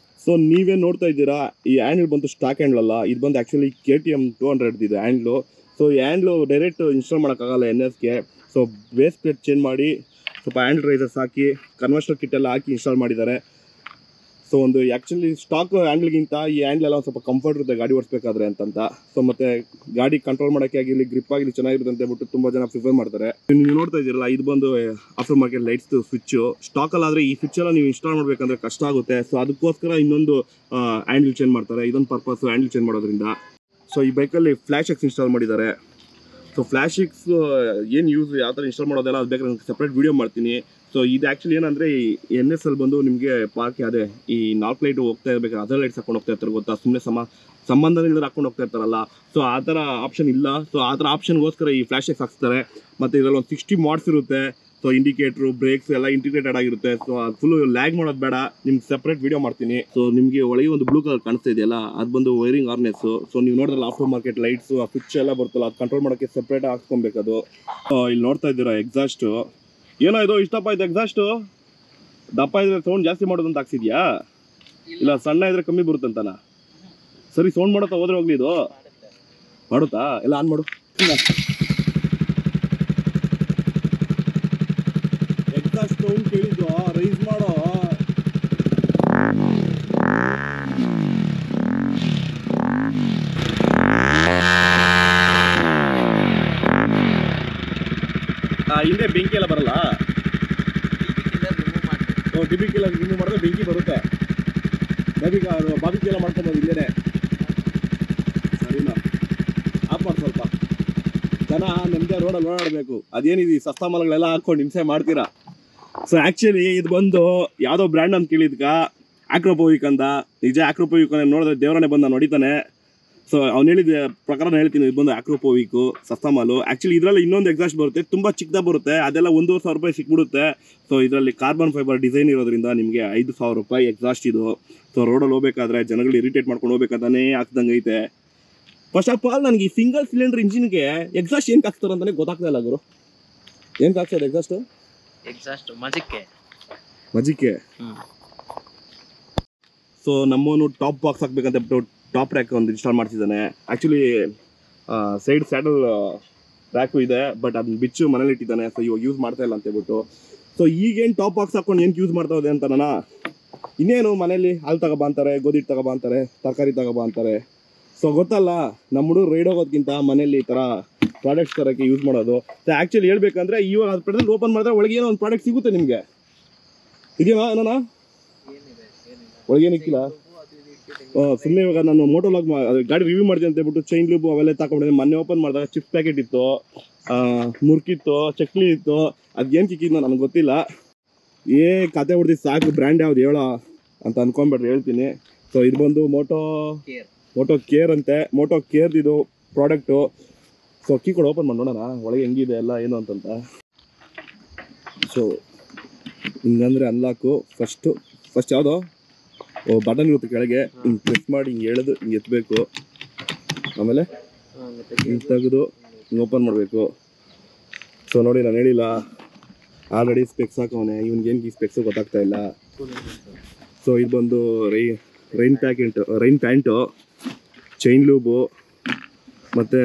ಸೊ ನೀವೇ ನೋಡ್ತಾ ಇದ್ದೀರಾ, ಈ ಹ್ಯಾಂಡ್ಲ್ ಬಂದು ಸ್ಟಾಕ್ ಹ್ಯಾಂಡ್ಲ್ ಅಲ್ಲ, ಇದು ಬಂದು ಆ್ಯಕ್ಚುಲಿ KTM 200 ಇದೆ ಹ್ಯಾಂಡ್ಲು. ಸೊ ಈ ಹ್ಯಾಂಡ್ಲು ಡೈರೆಕ್ಟ್ ಇನ್ಸ್ಟಾಲ್ ಮಾಡೋಕ್ಕಾಗಲ್ಲ NSಗೆ. ಸೊ ಬೇಸ್ ಪ್ಲೇಟ್ ಚೇಂಜ್ ಮಾಡಿ ಸ್ವಲ್ಪ ಹ್ಯಾಂಡ್ ರೈಸರ್ಸ್ ಹಾಕಿ ಕನ್ವರ್ಷನಲ್ ಕಿಟ್ ಎಲ್ಲ ಹಾಕಿ ಇನ್ಸ್ಟಾಲ್ ಮಾಡಿದ್ದಾರೆ. ಸೊ ಒಂದು ಆ್ಯಕ್ಚುಲಿ ಸ್ಟಾಕ್ ಹ್ಯಾಂಡ್ಲ್ಗಿಂತ ಈ ಹ್ಯಾಂಡ್ಲೆಲ್ಲ ಒಂದು ಸ್ವಲ್ಪ ಕಂಫರ್ಟ್ ಇರುತ್ತೆ ಗಾಡಿ ಓಡಿಸ್ಬೇಕಾದ್ರೆ ಅಂತ. ಸೊ ಮತ್ತು ಗಾಡಿ ಕಂಟ್ರೋಲ್ ಮಾಡೋಕ್ಕೆ ಆಗಿರಲಿ, ಗ್ರಿಪ್ ಆಗಿರಲಿ ಚೆನ್ನಾಗಿರುತ್ತೆ ಅಂತ ಹೇಳ್ಬಿಟ್ಟು ತುಂಬ ಜನ ಪ್ರಿಫರ್ ಮಾಡ್ತಾರೆ. ನೀವು ನೋಡ್ತಾ ಇದ್ದೀರಲ್ಲ, ಇದು ಬಂದು ಆಫ್ಟರ್ ಮಾರ್ಕೆಟ್ ಲೈಟ್ಸ್ ಸ್ವಿಚ್ಚು. ಸ್ಟಾಕಲ್ಲಾದರೆ ಈ ಸ್ವಿಚ್ ಎಲ್ಲ ನೀವು ಇನ್ಸ್ಟಾಲ್ ಮಾಡಬೇಕಂದ್ರೆ ಕಷ್ಟ ಆಗುತ್ತೆ. ಸೊ ಅದಕ್ಕೋಸ್ಕರ ಇನ್ನೊಂದು ಹ್ಯಾಂಡ್ಲ್ ಚೇಂಜ್ ಮಾಡ್ತಾರೆ. ಇದೊಂದು ಪರ್ಪಸ್ ಹ್ಯಾಂಡ್ಲ್ ಚೇಂಜ್ ಮಾಡೋದ್ರಿಂದ. ಸೊ ಈ ಬೈಕಲ್ಲಿ ಫ್ಲ್ಯಾಶ್ ಎಕ್ಸ್ ಇನ್ಸ್ಟಾಲ್ ಮಾಡಿದ್ದಾರೆ. ಸೊ ಫ್ಲ್ಯಾಶಿಕ್ಸ್ ಏನು ಯೂಸ್ ಯಾವ ಥರ ಇನ್ಸ್ಟಾಲ್ ಮಾಡೋದೆಲ್ಲ ಅದು ಬೇಕಾದ್ರೆ ನಾನು ಸಪ್ರೇಟ್ ವೀಡಿಯೋ ಮಾಡ್ತೀನಿ. ಸೊ ಇದು ಆ್ಯಕ್ಚುಲಿ ಏನಂದರೆ ಈ NS ಬಂದು ನಿಮಗೆ ಪಾರ್ಕ್ ಅದೇ ಈ 4 ಲೈಟು ಹೋಗ್ತಾ ಇರಬೇಕು, ಅದರ್ ಲೈಟ್ಸ್ ಹಾಕೊಂಡು ಹೋಗ್ತಾ ಇರ್ತಾರೆ ಗೊತ್ತಾ, ಸುಮ್ಮನೆ ಸಂಬಂಧ ಇಲ್ಲದ್ರೆ ಹಾಕೊಂಡು ಹೋಗ್ತಾ ಇರ್ತಾರಲ್ಲ. ಸೊ ಆ ಥರ ಆಪ್ಷನ್ ಇಲ್ಲ. ಸೊ ಆ ಥರ ಆಪ್ಷನ್ಗೋಸ್ಕರ ಈ ಫ್ಲ್ಯಾಶಿಕ್ಸ್ ಹಾಕ್ಸ್ತಾರೆ. ಮತ್ತು ಇದರಲ್ಲಿ ಒಂದು 60 ಮಾಡ್ಸ್ ಇರುತ್ತೆ. ಸೊ ಇಂಡಿಕೇಟ್ರು, ಬ್ರೇಕ್ಸ್ ಎಲ್ಲ ಇಂಟಿಗ್ರೇಟೆಡ್ ಆಗಿರುತ್ತೆ. ಸೊ ಅದು ಫುಲ್ಲು ಲ್ಯಾಗ್ ಮಾಡೋದು ಬೇಡ, ನಿಮ್ಗೆ ಸಪ್ರೇಟ್ ವೀಡಿಯೋ ಮಾಡ್ತೀನಿ. ಸೊ ನಿಮಗೆ ಒಳಗೆ ಒಂದು ಬ್ಲೂ ಕಲರ್ ಕಾಣಿಸ್ತಾ ಇದೆಯಲ್ಲ, ಅದು ಬಂದು ವೈರಿಂಗ್ ಹಾರ್ನೆಸ್ಸು. ಸೊ ನೀವು ನೋಡಿದ್ರಲ್ಲ ಆಫ್ಟರ್ ಮಾರ್ಕೆಟ್ ಲೈಟ್ಸು, ಆ ಸ್ವಿಚ್ ಎಲ್ಲ ಬರುತ್ತಲ್ಲ, ಅದು ಕಂಟ್ರೋಲ್ ಮಾಡೋಕ್ಕೆ ಸಪ್ರೇಟ್ ಹಾಕ್ಸ್ಕೊಬೇಕದು. ಇಲ್ಲಿ ನೋಡ್ತಾ ಇದ್ದೀರಾ ಎಕ್ಸಾಸ್ಟು. ಏನೋ ಇದು ಇಷ್ಟಪ್ಪ ಇದು ಎಕ್ಸಾಸ್ಟು, ದಪ್ಪ ಇದ್ರೆ ಸೌಂಡ್ ಜಾಸ್ತಿ ಮಾಡೋದಂತ ಹಾಕ್ಸಿದ್ಯಾ, ಇಲ್ಲ ಸಣ್ಣ ಇದ್ರೆ ಕಮ್ಮಿ ಬರುತ್ತಂತಾನ? ಸರಿ ಸೌಂಡ್ ಮಾಡುತ್ತಾ ಹೋದ್ರೆ ಹೋಗ್ಲಿ, ಇದು ಮಾಡುತ್ತಾ? ಎಲ್ಲ ಆನ್ ಮಾಡು. ಎಕ್ಸಾಸ್ಟ್ ಸೌಂಡ್ ಕೇಳಿದ್ದು ರೈಸ್ ಮಾಡೋ. ಹಿಂದೆ ಬೆಂಕಿ ಎಲ್ಲ ಬರಲ್ಲ? ಡಿಬಿಕ್ ಎಲ್ಲ ರಿಮೂವ್ ಮಾಡಿದ್ರೆ ಬೆಂಕಿ ಬರುತ್ತೆ. ಬಾಬಿಕಿ ಎಲ್ಲ ಮಾಡ್ಕೊಬೋದು ಇಲ್ಲೇನೆ. ಸರಿನಾ? ಆಫ್ ಮಾಡಿ ಸ್ವಲ್ಪ. ಜನ ನಮ್ಮದೇ ರೋಡಲ್ಲಿ ಓಡಾಡಬೇಕು, ಅದೇನಿದೆ ಸಸ್ತಾ ಮಾಲ್ಗಳೆಲ್ಲ ಹಾಕ್ಕೊಂಡು ಹಿಂಸೆ ಮಾಡ್ತೀರಾ. ಸೊ ಆ್ಯಕ್ಚುಲಿ ಇದು ಬಂದು ಯಾವುದೋ ಬ್ರ್ಯಾಂಡ್ ಅಂತ ಕೇಳಿದ್ಕ ಆಕ್ರೋಪೋವಿಕ್ ಅಂತ. ನಿಜ ಆಕ್ರೋಪೋವಿಕ್ ನೋಡಿದ್ರೆ ದೇವರನ್ನೇ ಬಂದು ನಾನು ಹೊಡಿತಾನೆ. ಸೊ ಅವ್ನು ಹೇಳಿದ ಪ್ರಕಾರ ಹೇಳ್ತೀನಿ, ಇದು ಬಂದು ಆಕ್ರೋಪೋವಿಕು ಸಸ್ತಾ ಮಾಲು. ಆ್ಯಕ್ಚುಲಿ ಇದರಲ್ಲಿ ಇನ್ನೊಂದು ಎಕ್ಸಾಸ್ಟ್ ಬರುತ್ತೆ, ತುಂಬ ಚಿಕ್ಕದಾಗಿ ಬರುತ್ತೆ, ಅದೆಲ್ಲ 1,500 ರೂಪಾಯಿ ಸಿಕ್ಬಿಡುತ್ತೆ. ಸೊ ಇದರಲ್ಲಿ ಕಾರ್ಬನ್ ಫೈಬರ್ ಡಿಸೈನ್ ಇರೋದ್ರಿಂದ ನಿಮಗೆ 5,000 ರೂಪಾಯಿ ಎಕ್ಸಾಸ್ಟ್ ಇದು. ಸೊ ರೋಡಲ್ಲಿ ಹೋಗ್ಬೇಕಾದ್ರೆ ಜನಗಳು ಇರಿಟೇಟ್ ಮಾಡ್ಕೊಂಡು ಹೋಗ್ಬೇಕಂತಾನೆ ಹಾಕ್ದಂಗೆ ಐತೆ. ಫಸ್ಟ್ ಆಫ್ ಆಲ್ ನನಗೆ ಈ ಸಿಂಗಲ್ ಸಿಲಿಂಡರ್ ಇಂಜಿನ್ಗೆ ಎಕ್ಸಾಸ್ಟ್ ಏನು ಹಾಕ್ತಾರೆ ಅಂತಲೇ ಗೊತ್ತಾಗ್ತಾ ಇಲ್ಲ ಗುರು. ಏನು ಹಾಕ್ತಾರೆ ಎಕ್ಸಾಸ್ಟ್? ಮಜಿಕ್ಕೆ. ಸೊ ನಮ್ಮವನು ಟಾಪ್ ಬಾಕ್ಸ್ ಹಾಕ್ಬೇಕಂತ ಬಿಟ್ಟು ಟಾಪ್ ರ್ಯಾಕ್ ಒಂದು ಇನ್ಸ್ಟಾಲ್ ಮಾಡ್ತಿದ್ದಾನೆ. ಆ್ಯಕ್ಚುಲಿ ಸೈಡ್ ಸ್ಯಾಡಲ್ ರ್ಯಾಕು ಇದೆ, ಬಟ್ ಅದನ್ನ ಬಿಚ್ಚು ಮನೇಲಿ ಇಟ್ಟಿದ್ದಾನೆ. ಸೊ ಇವಾಗ ಯೂಸ್ ಮಾಡ್ತಾ ಇಲ್ಲ ಅಂತ ಹೇಳ್ಬಿಟ್ಟು. ಸೊ ಈಗೇನು ಟಾಪ್ ಬಾಕ್ಸ್ ಹಾಕೊಂಡು ಏನು ಯೂಸ್ ಮಾಡ್ತಾ ಇದೆ ಅಂತ ನಾನು ಇನ್ನೇನು ಮನೇಲಿ ಹಾಲು ತಗೊಬಾ ಅಂತಾರೆ, ಗೋಧಿ ಹಿಟ್ಟು ತಗೊಬಾ ಅಂತಾರೆ, ತರಕಾರಿ ತಗೊಬಾ ಅಂತಾರೆ. ಸೊ ಗೊತ್ತಲ್ಲ, ನಮ್ಮ ಹುಡುಗರು ರೈಡ್ ಹೋಗೋದಕ್ಕಿಂತ ಮನೇಲಿ ಈ ಥರ ಪ್ರಾಡಕ್ಟ್ಸ್ ತರೋಕ್ಕೆ ಯೂಸ್ ಮಾಡೋದು. ಸೊ ಆ್ಯಕ್ಚುಲಿ ಹೇಳ್ಬೇಕಂದ್ರೆ ಇವಾಗ ಅದು ಪ್ರೆಸೆಂಟ್ ಓಪನ್ ಮಾಡಿದ್ರೆ ಒಳಗೆ ಏನೋ ಒಂದು ಪ್ರಾಡಕ್ಟ್ ಸಿಗುತ್ತೆ ನಿಮಗೆ. ಇದೆಯಾ ಏನೋ ಒಳಗೇನಿಕ್ಕಿಲ್ಲ. ಸುಮ್ಮನೆ ಇವಾಗ ನಾನು ಮೋಟೋಲಾಗ್ ಗಾಡಿ ರಿವ್ಯೂ ಮಾಡ್ತೀನಿ ಅಂತ ಹೇಳ್ಬಿಟ್ಟು ಚೈನ್ ಲೂಬ್ ಅವೆಲ್ಲ ತಗೊಂಡಿದ್ದೆ. ಮೊನ್ನೆ ಓಪನ್ ಮಾಡಿದಾಗ ಚಿಪ್ಸ್ ಪ್ಯಾಕೆಟ್ ಇತ್ತು, ಮುರ್ಕಿತ್ತು, ಚಕ್ಲಿ ಇತ್ತು. ಅದೇನು ಕಿಕ್ಕಿದ್ನೋ ನನಗೆ ಗೊತ್ತಿಲ್ಲ. ಕತೆ ಹೊಡ್ದು ಸಾಕು, ಬ್ರ್ಯಾಂಡ್ ಯಾವ್ದು ಹೇಳೋ ಅಂತ ಅನ್ಕೊಂಡ್ಬಿಟ್ರೆ ಹೇಳ್ತೀನಿ. ಸೊ ಇದು ಬಂದು ಮೋಟೋ ಕೇರ್ ಅಂತೆ. ಮೋಟೋ ಕೇರ್ದಿದು ಪ್ರಾಡಕ್ಟು. ಸೊ ಕೀ ಕೂಡ ಓಪನ್ ಮಾಡಿ ನೋಡೋಣ ಒಳಗೆ ಹೆಂಗಿದೆ ಎಲ್ಲ ಏನು ಅಂತಂತ. ಸೊ ಹಿಂಗಂದರೆ ಅನ್ಲಾಕು ಫಸ್ಟ್ ಯಾವುದೋ ಬಟನ್ ಇರುತ್ತೆ ಕೆಳಗೆ, ಹಿಂಗೆ ಪ್ರೆಸ್ ಮಾಡಿ ಹಿಂಗೆ ಎಳೆದು ಹಿಂಗೆ ಎತ್ತಬೇಕು. ಆಮೇಲೆ ಹಿಂಗೆ ತೆಗೆದು ಹಿಂಗೆ ಓಪನ್ ಮಾಡಬೇಕು. ಸೊ ನೋಡಿ ನಾನು ಹೇಳಿಲ್ಲ, ಆಲ್ರೆಡಿ ಸ್ಪೆಕ್ಸ್ ಹಾಕವನೆ, ಇವನಿಗೇನು ಈ ಸ್ಪೆಕ್ಸು ಗೊತ್ತಾಗ್ತಾ ಇಲ್ಲ. ಸೊ ಇದು ಬಂದು ರೈನ್ ಪ್ಯಾಂಟು, ಚೈನ್ ಲೂಬು, ಮತ್ತು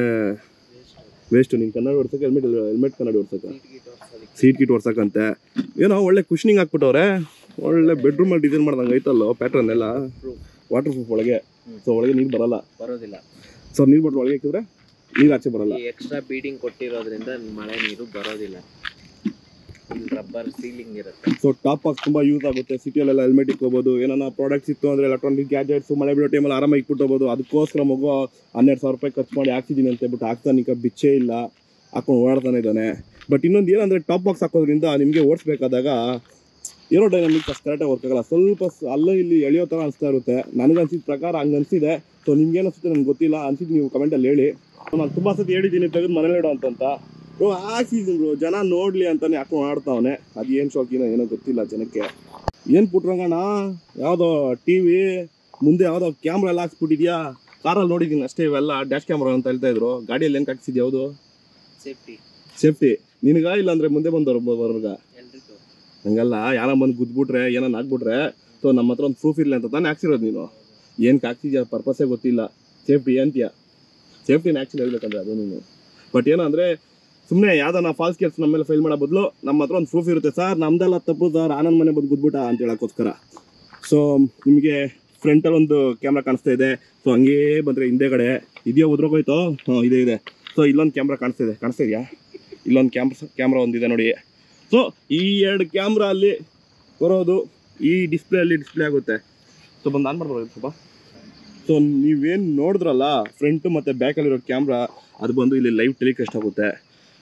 ವೇಸ್ಟು. ನಿಂಗೆ ಕನ್ನಡ ಓಡ್ಸೋಕೆ ಹೆಲ್ಮೆಟ್ ಕನ್ನಡ ಓಡ್ಸೋಕೆ, ಸೀಟ್ ಕಿಟ್ ಓಡ್ಸೋಕ್ಕಂತೆ. ಏನೋ ಒಳ್ಳೆ ಕುಷನಿಂಗ್ ಹಾಕ್ಬಿಟ್ಟವ್ರೆ, ಒಳ್ಳೆ ಬೆಡ್ರೂಮಲ್ಲಿ ಡಿಸೈನ್ ಮಾಡ್ದಂಗೆ ಐತಲ್ಲ ಪ್ಯಾಟ್ರನ್ ಎಲ್ಲ. ವಾಟರ್ ಪ್ರೂಫ್ ಒಳಗೆ. ಸೊ ಒಳಗೆ ನೀರು ಬರೋದಿಲ್ಲ. ಸೊ ನೀರು ಬಟ್ಟರೆ ಒಳಗೆ ಹಾಕಿದ್ರೆ ನೀರು ಆಚೆ ಬರಲ್ಲ. ಎಕ್ಸ್ಟ್ರಾ ಬೀಡಿಂಗ್ ಕೊಟ್ಟಿರೋದ್ರಿಂದ ಮಳೆ ನೀರು ಬರೋದಿಲ್ಲ, ರಬ್ಬರ್ ಸೀಲಿಂಗ್ ಇರುತ್ತೆ. ಸೊ ಟಾಪ್ ಬಾಕ್ಸ್ ತುಂಬ ಯೂಸ್ ಆಗುತ್ತೆ. ಸಿಟಿಯಲ್ಲೆಲ್ಲ ಹೆಲ್ಮೆಟ್ ಇಕ್ಕೋಬೋದು. ಏನಾರ ಪ್ರಾಡಕ್ಟ್ಸ್ ಇತ್ತು ಅಂದರೆ ಎಲೆಕ್ಟ್ರಾನಿಕ್ ಗ್ಯಾಜೆಟ್ಸು ಮಳೆ ಬೀಳೋ ಟೈಮಲ್ಲಿ ಆರಾಮಾಗಿ ಇಟ್ಬಿಟ್ಟೋಬೋದು. ಅದಕ್ಕೋಸ್ಕರ ಮಗು 12,000 ರೂಪಾಯಿ ಖರ್ಚು ಮಾಡಿ ಹಾಕ್ತಿದ್ದೀನಿ ಅಂತ ಹೇಳ್ಬಿಟ್ಟು ಹಾಕ್ತಾನೆ. ಈಗ ಬಿಚ್ಚೇ ಇಲ್ಲ, ಹಾಕೊಂಡು ಓಡಾಡ್ತಾನೆ ಇದ್ದಾನೆ. ಬಟ್ ಇನ್ನೊಂದು ಏನಂದರೆ ಟಾಪ್ ಬಾಕ್ಸ್ ಹಾಕೋದ್ರಿಂದ ನಿಮಗೆ ಓಡಿಸ್ಬೇಕಾದಾಗ ಏರೋಡೈನಮಿಕ್ಸ್ ಅಷ್ಟು ಕರೆಕ್ಟಾಗಿ ವರ್ಕ್ ಆಗಲ್ಲ. ಸ್ವಲ್ಪ ಅಲ್ಲೂ ಇಲ್ಲಿ ಎಳೆಯೋ ಥರ ಅನಿಸ್ತಾ ಇರುತ್ತೆ. ನನಗೆ ಅನ್ಸಿದ ಪ್ರಕಾರ ಹಂಗೆ ಅನಿಸಿದೆ. ಸೊ ನಿಮ್ಗೇನು ಅನಿಸುತ್ತೆ ನನಗೆ ಗೊತ್ತಿಲ್ಲ, ಅನ್ಸಿದ್ದು ನೀವು ಕಮೆಂಟಲ್ಲಿ ಹೇಳಿ. ನಾನು ತುಂಬ ಸತಿ ಹೇಳಿದ್ದೀನಿ ತೆಗೆದು ಮನೇಲಿ ಇಡೋ ಅಂತಂತ. ಹಾಕ್ಸಿದ್ರು ಜನ ನೋಡಲಿ ಅಂತಲೇ ಹಾಕೊಂಡು ಆಡ್ತಾವನೆ. ಅದು ಏನು ಶೋಕಿನೋ ಏನೋ ಗೊತ್ತಿಲ್ಲ ಜನಕ್ಕೆ. ಏನು ಪುಟ್ರಂಗಣ್ಣ, ಯಾವುದೋ TV ಮುಂದೆ ಯಾವುದೋ ಕ್ಯಾಮ್ರಾ ಎಲ್ಲ ಹಾಕ್ಸ್ಬಿಟ್ಟಿದ್ಯಾ? ಕಾರಲ್ಲಿ ನೋಡಿದ್ದೀನಿ ಅಷ್ಟೇ, ಇವೆಲ್ಲ ಡ್ಯಾಶ್ ಕ್ಯಾಮ್ರಾ ಅಂತ ಹೇಳ್ತಾ ಇದ್ರು. ಗಾಡಿಯಲ್ಲಿ ಏನು ಹಾಕ್ಸಿದ್ಯಾ? ಯಾವುದು ಸೇಫ್ಟಿ ನಿನಗ, ಇಲ್ಲ ಅಂದರೆ ಮುಂದೆ ಬಂದವ್ರಗ? ಹಂಗಲ್ಲ, ಯಾರ ಬಂದು ಗುದ್ಬಿಟ್ರೆ ಏನೋ ಹಾಕ್ಬಿಟ್ರೆ ಸೊ ನಮ್ಮ ಹತ್ರ ಒಂದು ಪ್ರೂಫ್ ಇರಲಿ ಅಂತ ತಾನೇ ಹಾಕ್ಸಿರೋದು. ನೀನು ಏನಕ್ಕೆ ಹಾಕ್ಸಿದ್ಯಾ ಪರ್ಪಸ್ಸೇ ಗೊತ್ತಿಲ್ಲ. ಸೇಫ್ಟಿ ಅಂತೀಯ, ಸೇಫ್ಟಿನ ಆ್ಯಕ್ಚುಲಿ ಹೇಳ್ಬೇಕಂದ್ರೆ ಅದು ನೀನು. ಬಟ್ ಏನಂದರೆ ಸುಮ್ಮನೆ ಯಾವುದೋ ಫಾಲ್ಸ್ ಕೇಸ್ ನಮ್ಮ ಮೇಲೆ ಫೈಲ್ ಮಾಡೋ ಬದಲು ನಮ್ಮ ಹತ್ರ ಒಂದು ಪ್ರೂಫ್ ಇರುತ್ತೆ. ಸರ್ ನಮ್ದೆಲ್ಲ ತಪ್ಪು ಸರ್, ಆನಂದ್ ಮನೆ ಬಂದು ಗುದ್ಬಿಟ್ಟ ಅಂತ ಹೇಳೋಕ್ಕೋಸ್ಕರ. ಸೊ ನಿಮಗೆ ಫ್ರಂಟಲ್ಲಿ ಒಂದು ಕ್ಯಾಮ್ರಾ ಕಾಣಿಸ್ತಾ ಇದೆ. ಸೊ ಹಂಗೇ ಬಂದರೆ ಹಿಂದೆಗಡೆ ಇದೆಯೋ ಉದ್ರೋಗೋಯ್ತು. ಇದೆ. ಸೊ ಇಲ್ಲೊಂದು ಕ್ಯಾಮ್ರಾ ಕಾಣಿಸ್ತಾ ಇದೆಯಾ? ಇಲ್ಲೊಂದು ಕ್ಯಾಮ್ರಾ ಒಂದಿದೆ ನೋಡಿ. ಸೊ ಈ 2 ಕ್ಯಾಮ್ರಾ ಅಲ್ಲಿ ಬರೋದು ಈ ಡಿಸ್ಪ್ಲೇ ಆಗುತ್ತೆ. ಸೊ ಬಂದು ಆನ್ ಮಾಡ್ಬೋದು ಸ್ವಲ್ಪ. ಸೊ ನೀವೇನು ನೋಡಿದ್ರಲ್ಲ ಫ್ರಂಟು ಮತ್ತು ಬ್ಯಾಕಲ್ಲಿರೋ ಕ್ಯಾಮ್ರಾ ಅದು ಬಂದು ಇಲ್ಲಿ ಲೈವ್ ಟೆಲಿಕಾಸ್ಟ್ ಆಗುತ್ತೆ.